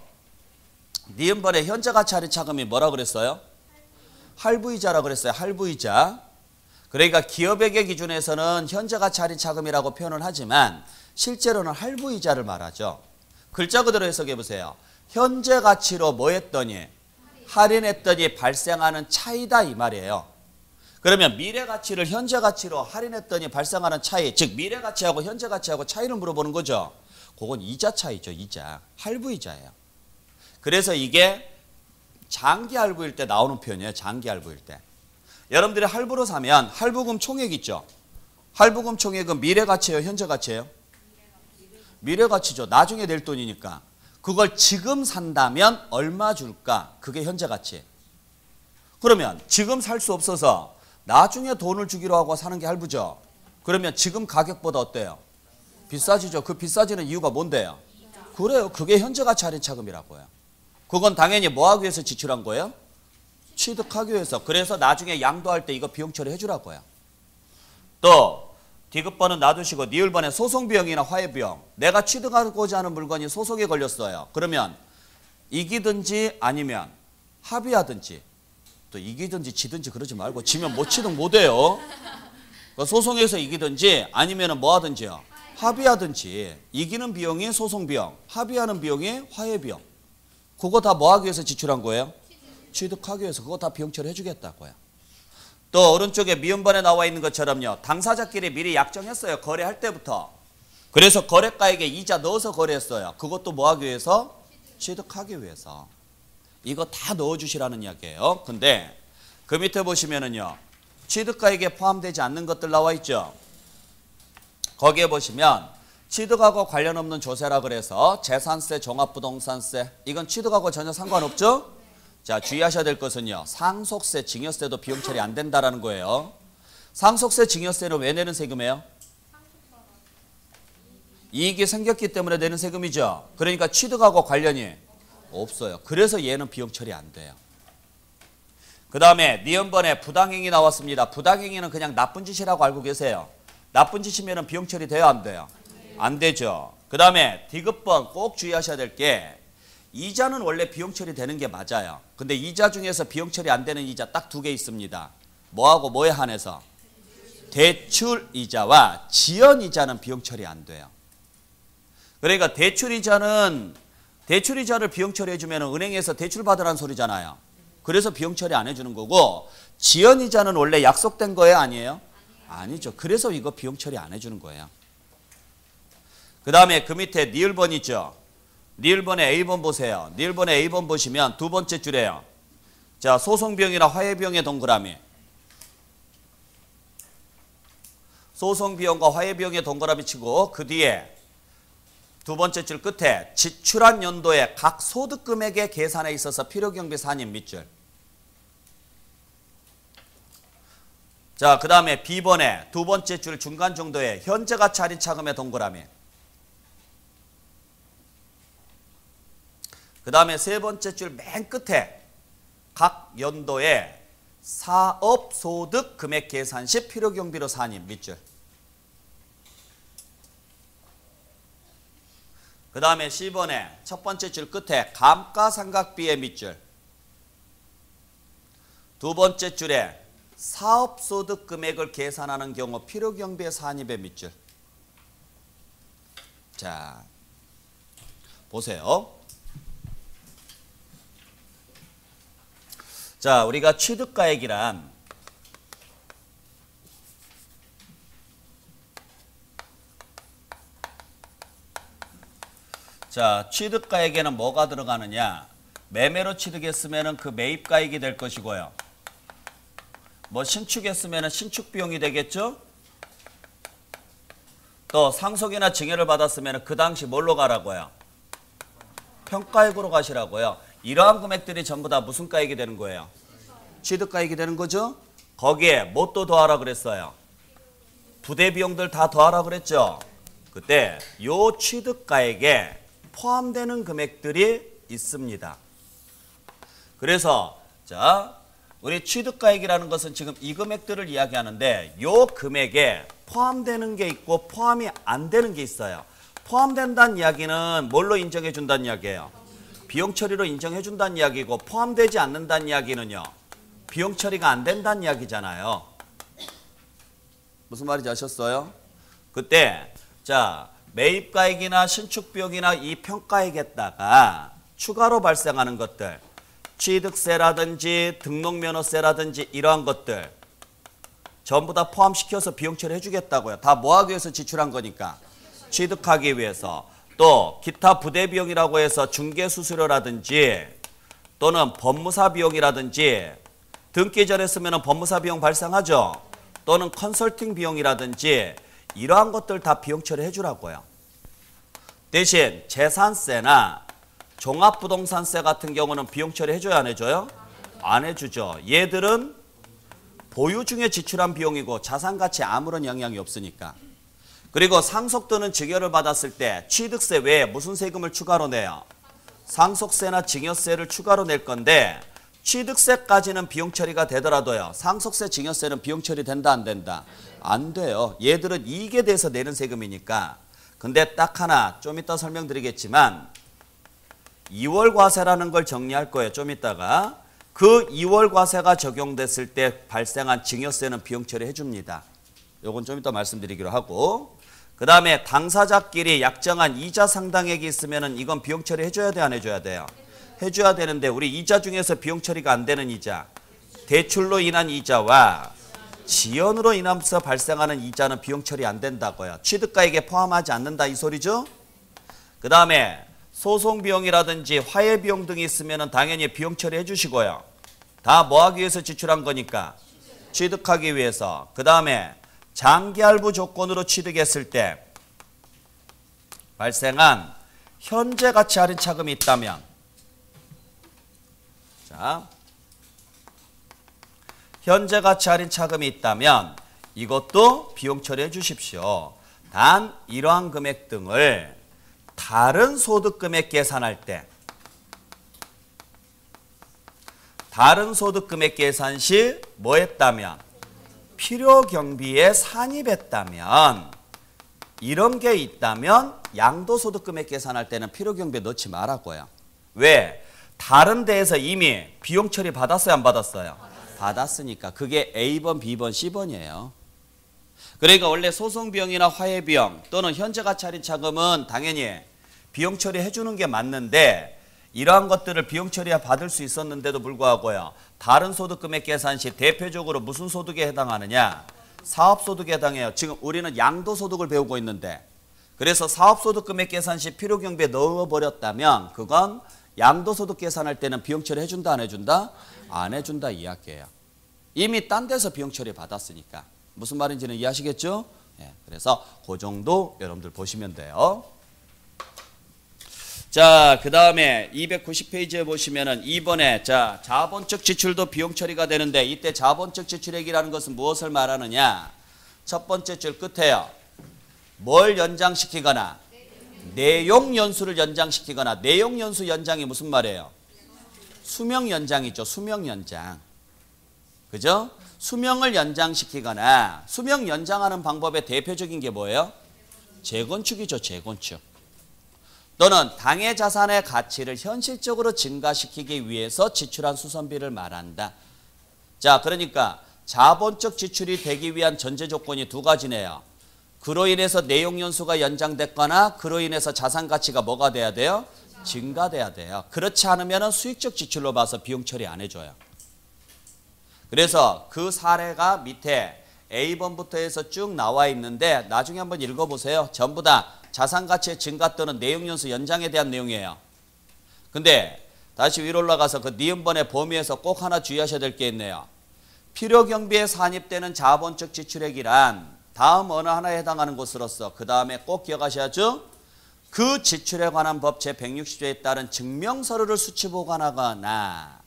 니은번에 현재가치 할인 차금이 뭐라 그랬어요? 할부이자라 그랬어요. 할부이자. 그러니까 기업액의 기준에서는 현재가치 할인 차금이라고 표현을 하지만 실제로는 할부이자를 말하죠. 글자 그대로 해석해 보세요. 현재가치로 뭐 했더니 할인했더니 발생하는 차이다 이 말이에요. 그러면 미래가치를 현재가치로 할인했더니 발생하는 차이, 즉 미래가치하고 현재가치하고 차이를 물어보는 거죠. 그건 이자 차이죠. 이자. 할부이자예요. 그래서 이게 장기 할부일 때 나오는 표현이에요. 장기 할부일 때. 여러분들이 할부로 사면 할부금 총액 있죠. 할부금 총액은 미래가치예요? 현재가치예요? 미래가치죠. 나중에 낼 돈이니까. 그걸 지금 산다면 얼마 줄까? 그게 현재가치. 그러면 지금 살 수 없어서 나중에 돈을 주기로 하고 사는 게 할부죠. 그러면 지금 가격보다 어때요? 비싸지죠. 그 비싸지는 이유가 뭔데요? 그래요. 그게 현재가치 할인 차금이라고요. 그건 당연히 뭐 하기 위해서 지출한 거예요? 취득하기 위해서. 그래서 나중에 양도할 때 이거 비용 처리해 주라고요. 또 디귿번은 놔두시고 니을번에 소송비용이나 화해비용. 내가 취득하고자 하는 물건이 소송에 걸렸어요. 그러면 이기든지 아니면 합의하든지, 또 이기든지 지든지 그러지 말고 지면 뭐 취득 못해요. 그러니까 소송에서 이기든지 아니면 뭐 하든지요. 합의하든지. 이기는 비용이 소송비용, 합의하는 비용이 화해비용. 그거 다 뭐 하기 위해서 지출한 거예요? 취득하기 위해서. 그거 다 비용 처리해 주겠다고요. 또 오른쪽에 미음번에 나와 있는 것처럼요. 당사자끼리 미리 약정했어요. 거래할 때부터. 그래서 거래가액에 이자 넣어서 거래했어요. 그것도 뭐 하기 위해서? 취득하기 위해서. 이거 다 넣어주시라는 이야기예요. 근데 그 밑에 보시면은요. 취득가액에 포함되지 않는 것들 나와 있죠. 거기에 보시면 취득하고 관련 없는 조세라 그래서 재산세, 종합부동산세 이건 취득하고 전혀 상관없죠? 자, 주의하셔야 될 것은요. 상속세, 증여세도 비용 처리 안 된다라는 거예요. 상속세, 증여세는 왜 내는 세금이에요? 이익이 생겼기 때문에 내는 세금이죠. 그러니까 취득하고 관련이 없어요. 그래서 얘는 비용 처리 안 돼요. 그 다음에 니은번에 부당행위 나왔습니다. 부당행위는 그냥 나쁜 짓이라고 알고 계세요. 나쁜 짓이면 비용 처리 돼요? 안 돼요? 안 되죠. 그 다음에 디귿번 꼭 주의하셔야 될 게 이자는 원래 비용 처리되는 게 맞아요. 근데 이자 중에서 비용 처리 안 되는 이자 딱 두 개 있습니다. 뭐하고 뭐에 한해서? 대출 이자와 지연 이자는 비용 처리 안 돼요. 그러니까 대출 이자를 비용 처리해 주면 은행에서 대출 받으라는 소리잖아요. 그래서 비용 처리 안 해주는 거고, 지연 이자는 원래 약속된 거예요, 아니에요? 아니죠. 그래서 이거 비용 처리 안 해주는 거예요. 그 다음에 그 밑에 니을번 있죠. 니을번에 A번 보세요. 니을번에 A번 보시면 두 번째 줄에요. 자, 소송비용이나 화해비용의 동그라미. 소송비용과 화해비용의 동그라미 치고 그 뒤에 두 번째 줄 끝에 지출한 연도의 각 소득금액의 계산에 있어서 필요경비 산입 밑줄. 자, 그 다음에 B번에 두 번째 줄 중간 정도에 현재가치 할인 차금의 동그라미. 그 다음에 세 번째 줄 맨 끝에 각 연도의 사업소득 금액 계산 시 필요경비로 산입 밑줄. 그 다음에 C번에 첫 번째 줄 끝에 감가상각비의 밑줄. 두 번째 줄에 사업소득 금액을 계산하는 경우 필요경비의 산입의 밑줄. 자, 보세요. 자, 우리가 취득가액이란 자, 취득가액에는 뭐가 들어가느냐? 매매로 취득했으면 그 매입가액이 될 것이고요. 뭐 신축했으면 신축비용이 되겠죠? 또 상속이나 증여를 받았으면 그 당시 뭘로 가라고요? 평가액으로 가시라고요. 이러한 금액들이 전부 다 무슨 가액이 되는 거예요? 취득가액이 되는 거죠? 거기에 뭐 또 더하라 그랬어요? 부대비용들 다 더하라 그랬죠? 그때 요 취득가액에 포함되는 금액들이 있습니다. 그래서 자, 우리 취득가액이라는 것은 지금 이 금액들을 이야기하는데 요 금액에 포함되는 게 있고 포함이 안 되는 게 있어요. 포함된다는 이야기는 뭘로 인정해 준다는 이야기예요? 비용 처리로 인정해 준다는 이야기고, 포함되지 않는다는 이야기는요, 비용 처리가 안 된다는 이야기잖아요. 무슨 말인지 아셨어요? 그때 자, 매입가액이나 신축비용이나 이 평가액에다가 추가로 발생하는 것들, 취득세라든지 등록면허세라든지 이러한 것들 전부 다 포함시켜서 비용 처리해 주겠다고요. 다 뭐 하기 위해서 지출한 거니까? 취득하기 위해서. 또 기타 부대비용이라고 해서 중개수수료라든지 또는 법무사 비용이라든지 등기 전에 쓰면 법무사 비용 발생하죠. 또는 컨설팅 비용이라든지 이러한 것들 다 비용 처리해 주라고요. 대신 재산세나 종합부동산세 같은 경우는 비용 처리해 줘야 안 해줘요? 안 해주죠. 얘들은 보유 중에 지출한 비용이고 자산가치에 아무런 영향이 없으니까. 그리고 상속 또는 증여를 받았을 때 취득세 외에 무슨 세금을 추가로 내요? 상속세나 증여세를 추가로 낼 건데, 취득세까지는 비용 처리가 되더라도요, 상속세, 증여세는 비용 처리 된다 안 된다? 안 돼요. 얘들은 이익에 대해서 내는 세금이니까. 근데 딱 하나 좀 이따 설명드리겠지만 2월 과세라는 걸 정리할 거예요. 좀 이따가. 그 2월 과세가 적용됐을 때 발생한 증여세는 비용 처리해 줍니다. 요건 좀 이따 말씀드리기로 하고, 그 다음에 당사자끼리 약정한 이자 상당액이 있으면 이건 비용 처리 해줘야 돼, 안 해줘야 돼요? 해줘야 되는데 우리 이자 중에서 비용 처리가 안 되는 이자, 대출로 인한 이자와 지연으로 인하면서 발생하는 이자는 비용 처리 안 된다고요. 취득가액에 포함하지 않는다 이 소리죠? 그 다음에 소송비용이라든지 화해비용 등이 있으면 당연히 비용 처리해 주시고요. 다 뭐 하기 위해서 지출한 거니까? 취득하기 위해서. 그 다음에 장기할부 조건으로 취득했을 때 발생한 현재가치 할인 차금이 있다면, 자, 현재가치 할인 차금이 있다면 이것도 비용 처리해 주십시오. 단 이러한 금액 등을 다른 소득금액 계산할 때, 다른 소득금액 계산 시 뭐 했다면? 필요경비에 산입했다면, 이런 게 있다면 양도소득금액 계산할 때는 필요경비에 넣지 말라고요. 왜? 다른 데에서 이미 비용 처리 받았어요, 안 받았어요? 받았으니까. 그게 A번, B번, C번이에요. 그러니까 원래 소송비용이나 화해비용 또는 현재 가치 할인 차금은 당연히 비용 처리해 주는 게 맞는데 이러한 것들을 비용 처리해 받을 수 있었는데도 불구하고요. 다른 소득금액 계산 시 대표적으로 무슨 소득에 해당하느냐? 사업소득에 해당해요. 지금 우리는 양도소득을 배우고 있는데 그래서 사업소득금액 계산 시 필요경비에 넣어버렸다면 그건 양도소득 계산할 때는 비용 처리 해준다 안 해준다? 안 해준다 이야기예요. 이미 딴 데서 비용 처리 받았으니까. 무슨 말인지는 이해하시겠죠? 예, 그래서 그 정도 여러분들 보시면 돼요. 자, 그 다음에 290페이지에 보시면은 2번에 자, 자본적 지출도 비용 처리가 되는데 이때 자본적 지출액이라는 것은 무엇을 말하느냐? 첫 번째 줄 끝에요. 뭘 연장시키거나 내용 연수를 연장시키거나 내용 연수 연장이 무슨 말이에요? 수명 연장이죠. 수명 연장. 그죠? 수명을 연장시키거나 수명 연장하는 방법의 대표적인 게 뭐예요? 재건축이죠. 재건축. 또는 당해 자산의 가치를 현실적으로 증가시키기 위해서 지출한 수선비를 말한다. 자, 그러니까 자본적 지출이 되기 위한 전제 조건이 두 가지네요. 그로 인해서 내용 연수가 연장됐거나 그로 인해서 자산 가치가 뭐가 돼야 돼요? 증가돼야 돼요. 그렇지 않으면 수익적 지출로 봐서 비용 처리 안 해줘요. 그래서 그 사례가 밑에 A번부터 해서 쭉 나와 있는데 나중에 한번 읽어보세요. 전부 다 자산 가치의 증가 또는 내용 연수 연장에 대한 내용이에요. 근데 다시 위로 올라가서 그 니은번의 범위에서 꼭 하나 주의하셔야 될 게 있네요. 필요경비에 산입되는 자본적 지출액이란 다음 어느 하나에 해당하는 것으로서 그 다음에 꼭 기억하셔야죠. 그 지출에 관한 법 제160조에 따른 증명서류를 수치보관하거나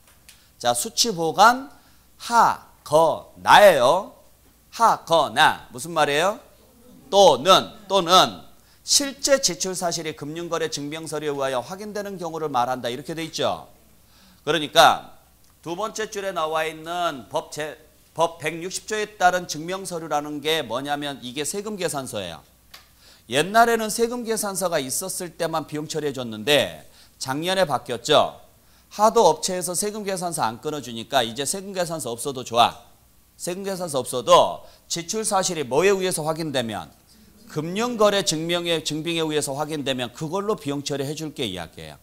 자 수치보관 하거나예요. 하거나 무슨 말이에요? 또는 실제 지출 사실이 금융거래 증명서류에 의하여 확인되는 경우를 말한다. 이렇게 돼 있죠. 그러니까 두 번째 줄에 나와 있는 법 160조에 따른 증명서류라는 게 뭐냐면 이게 세금계산서예요. 옛날에는 세금계산서가 있었을 때만 비용 처리해 줬는데 작년에 바뀌었죠. 하도 업체에서 세금계산서 안 끊어주니까 이제 세금계산서 없어도 좋아. 세금계산서 없어도 지출 사실이 뭐에 의해서 확인되면 금융거래 증빙에 의해서 확인되면 그걸로 비용 처리해 줄게 이야기예요.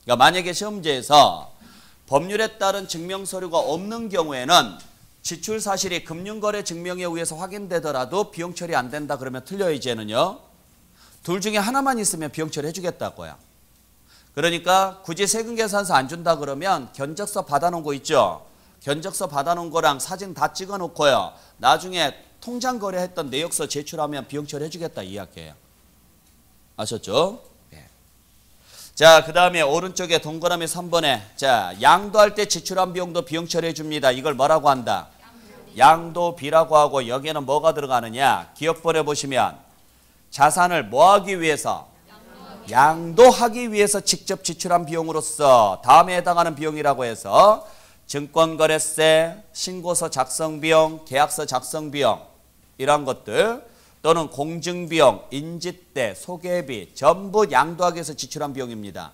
그러니까 만약에 시험지에서 법률에 따른 증명서류가 없는 경우에는 지출 사실이 금융거래 증명에 의해서 확인되더라도 비용 처리 안 된다 그러면 틀려요. 이제는요. 둘 중에 하나만 있으면 비용 처리 해주겠다고요. 그러니까 굳이 세금계산서 안 준다 그러면 견적서 받아놓은 거 있죠. 견적서 받아놓은 거랑 사진 다 찍어놓고요. 나중에 통장 거래했던 내역서 제출하면 비용 처리 해주겠다 이야기예요. 아셨죠? 네. 자, 그 다음에 오른쪽에 동그라미 3번에 자 양도할 때 지출한 비용도 비용 처리해 줍니다. 이걸 뭐라고 한다? 양도비라고 하고 여기에는 뭐가 들어가느냐? 기업번에 보시면 자산을 뭐하기 위해서? 양도하기 위해서 직접 지출한 비용으로서 다음에 해당하는 비용이라고 해서 증권거래세, 신고서 작성비용, 계약서 작성비용 이런 것들 또는 공증비용, 인지대, 소개비 전부 양도하기 위해서 지출한 비용입니다.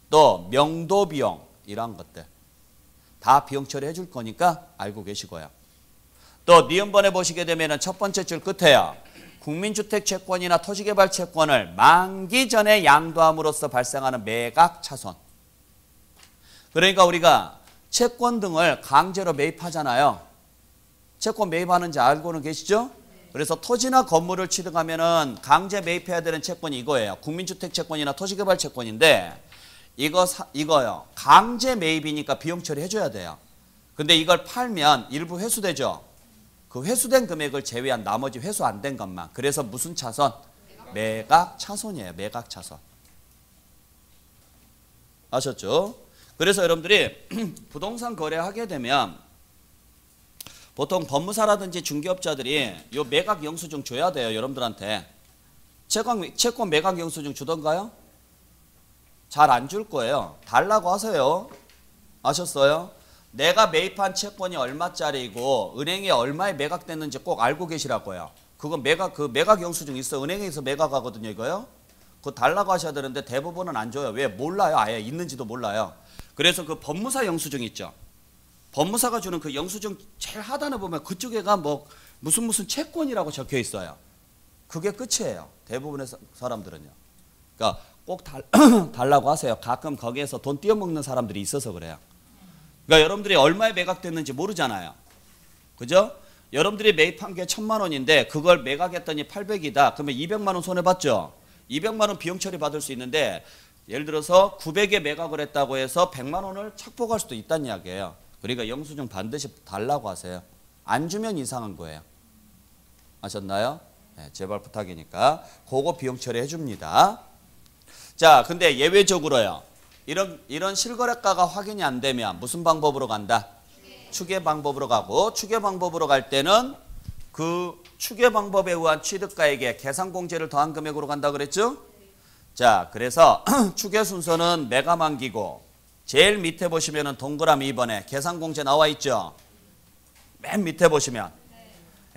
또 명도비용 이런 것들 다 비용 처리해 줄 거니까 알고 계시고요. 또 니은번에 보시게 되면 첫 번째 줄 끝에요. 국민주택 채권이나 토지개발 채권을 만기 전에 양도함으로써 발생하는 매각 차손. 그러니까 우리가 채권 등을 강제로 매입하잖아요. 채권 매입하는지 알고는 계시죠? 그래서 토지나 건물을 취득하면은 강제 매입해야 되는 채권이 이거예요. 국민주택 채권이나 토지개발 채권인데 이거요. 강제 매입이니까 비용 처리해줘야 돼요. 근데 이걸 팔면 일부 회수되죠. 그 회수된 금액을 제외한 나머지 회수 안 된 것만. 그래서 무슨 차손? 매각 차손이에요. 매각 차손. 아셨죠? 그래서 여러분들이 부동산 거래하게 되면 보통 법무사라든지 중개업자들이 요 매각 영수증 줘야 돼요. 여러분들한테. 채권 매각 영수증 주던가요? 잘 안 줄 거예요. 달라고 하세요. 아셨어요? 내가 매입한 채권이 얼마짜리고 은행에 얼마에 매각됐는지 꼭 알고 계시라고요. 그건 매각 영수증 있어. 은행에서 매각하거든요, 이거요. 그거 달라고 하셔야 되는데 대부분은 안 줘요. 왜? 몰라요. 아예 있는지도 몰라요. 그래서 그 법무사 영수증 있죠. 법무사가 주는 그 영수증 제일 하단에 보면 그쪽에가 뭐 무슨 채권이라고 적혀 있어요. 그게 끝이에요. 대부분의 사람들은요. 그러니까 꼭 달라고 하세요. 가끔 거기에서 돈 띄어먹는 사람들이 있어서 그래요. 그러니까 여러분들이 얼마에 매각됐는지 모르잖아요. 그죠? 여러분들이 매입한 게 1,000만 원인데 그걸 매각했더니 800이다. 그러면 200만 원 손해봤죠? 200만 원 비용 처리 받을 수 있는데 예를 들어서 900에 매각을 했다고 해서 100만 원을 착복할 수도 있다는 이야기예요. 그러니까 영수증 반드시 달라고 하세요. 안 주면 이상한 거예요. 아셨나요? 네, 제발 부탁이니까 그거 비용 처리해 줍니다. 자, 근데 예외적으로요. 이런 실거래가가 확인이 안 되면 무슨 방법으로 간다? 추계 방법으로 가고, 추계 방법으로 갈 때는 그 추계 방법에 의한 취득가액에 계산공제를 더한 금액으로 간다 그랬죠? 자, 그래서 추계 순서는 매감한기고 제일 밑에 보시면은 동그라미 2번에 계산공제 나와 있죠? 맨 밑에 보시면.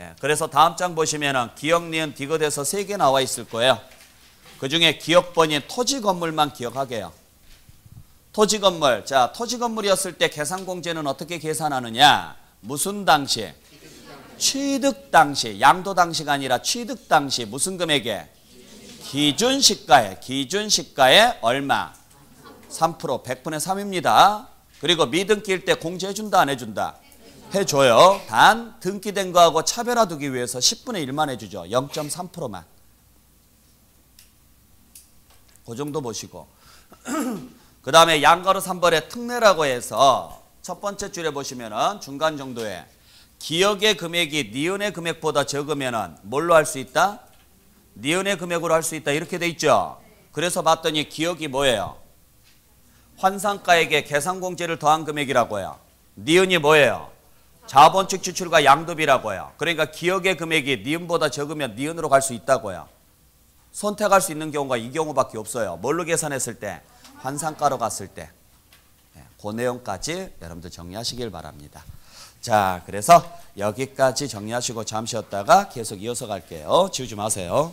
예, 그래서 다음 장 보시면은 기억, 니은, 디귿에서 3개 나와 있을 거예요. 그 중에 기억번인 토지 건물만 기억하게요. 토지 건물. 자, 토지 건물이었을 때 계산공제는 어떻게 계산하느냐? 무슨 당시? 취득 당시. 양도 당시가 아니라 취득 당시. 무슨 금액에? 기준시가에. 기준시가에 얼마? 3%. 100분의 3입니다. 그리고 미등기일 때 공제해준다 안 해준다? 해줘요. 단 등기된 거하고 차별화 두기 위해서 10분의 1만 해주죠. 0.3%만. 그 정도 보시고. 그 다음에 양가로 3번의 특례라고 해서 첫 번째 줄에 보시면은 중간 정도에 기억의 금액이 니은의 금액보다 적으면은 뭘로 할 수 있다? 니은의 금액으로 할 수 있다. 이렇게 돼 있죠. 그래서 봤더니 기억이 뭐예요? 환산가액에 계산공제를 더한 금액이라고 해요. 니은이 뭐예요? 자본축 지출과 양도비라고 해요. 그러니까 기억의 금액이 니은보다 적으면 니은으로 갈 수 있다고요. 선택할 수 있는 경우가 이 경우밖에 없어요. 뭘로 계산했을 때? 환산가로 갔을 때. 그 내용까지 여러분들 정리하시길 바랍니다. 자, 그래서 여기까지 정리하시고 잠시 쉬었다가 계속 이어서 갈게요. 지우지 마세요.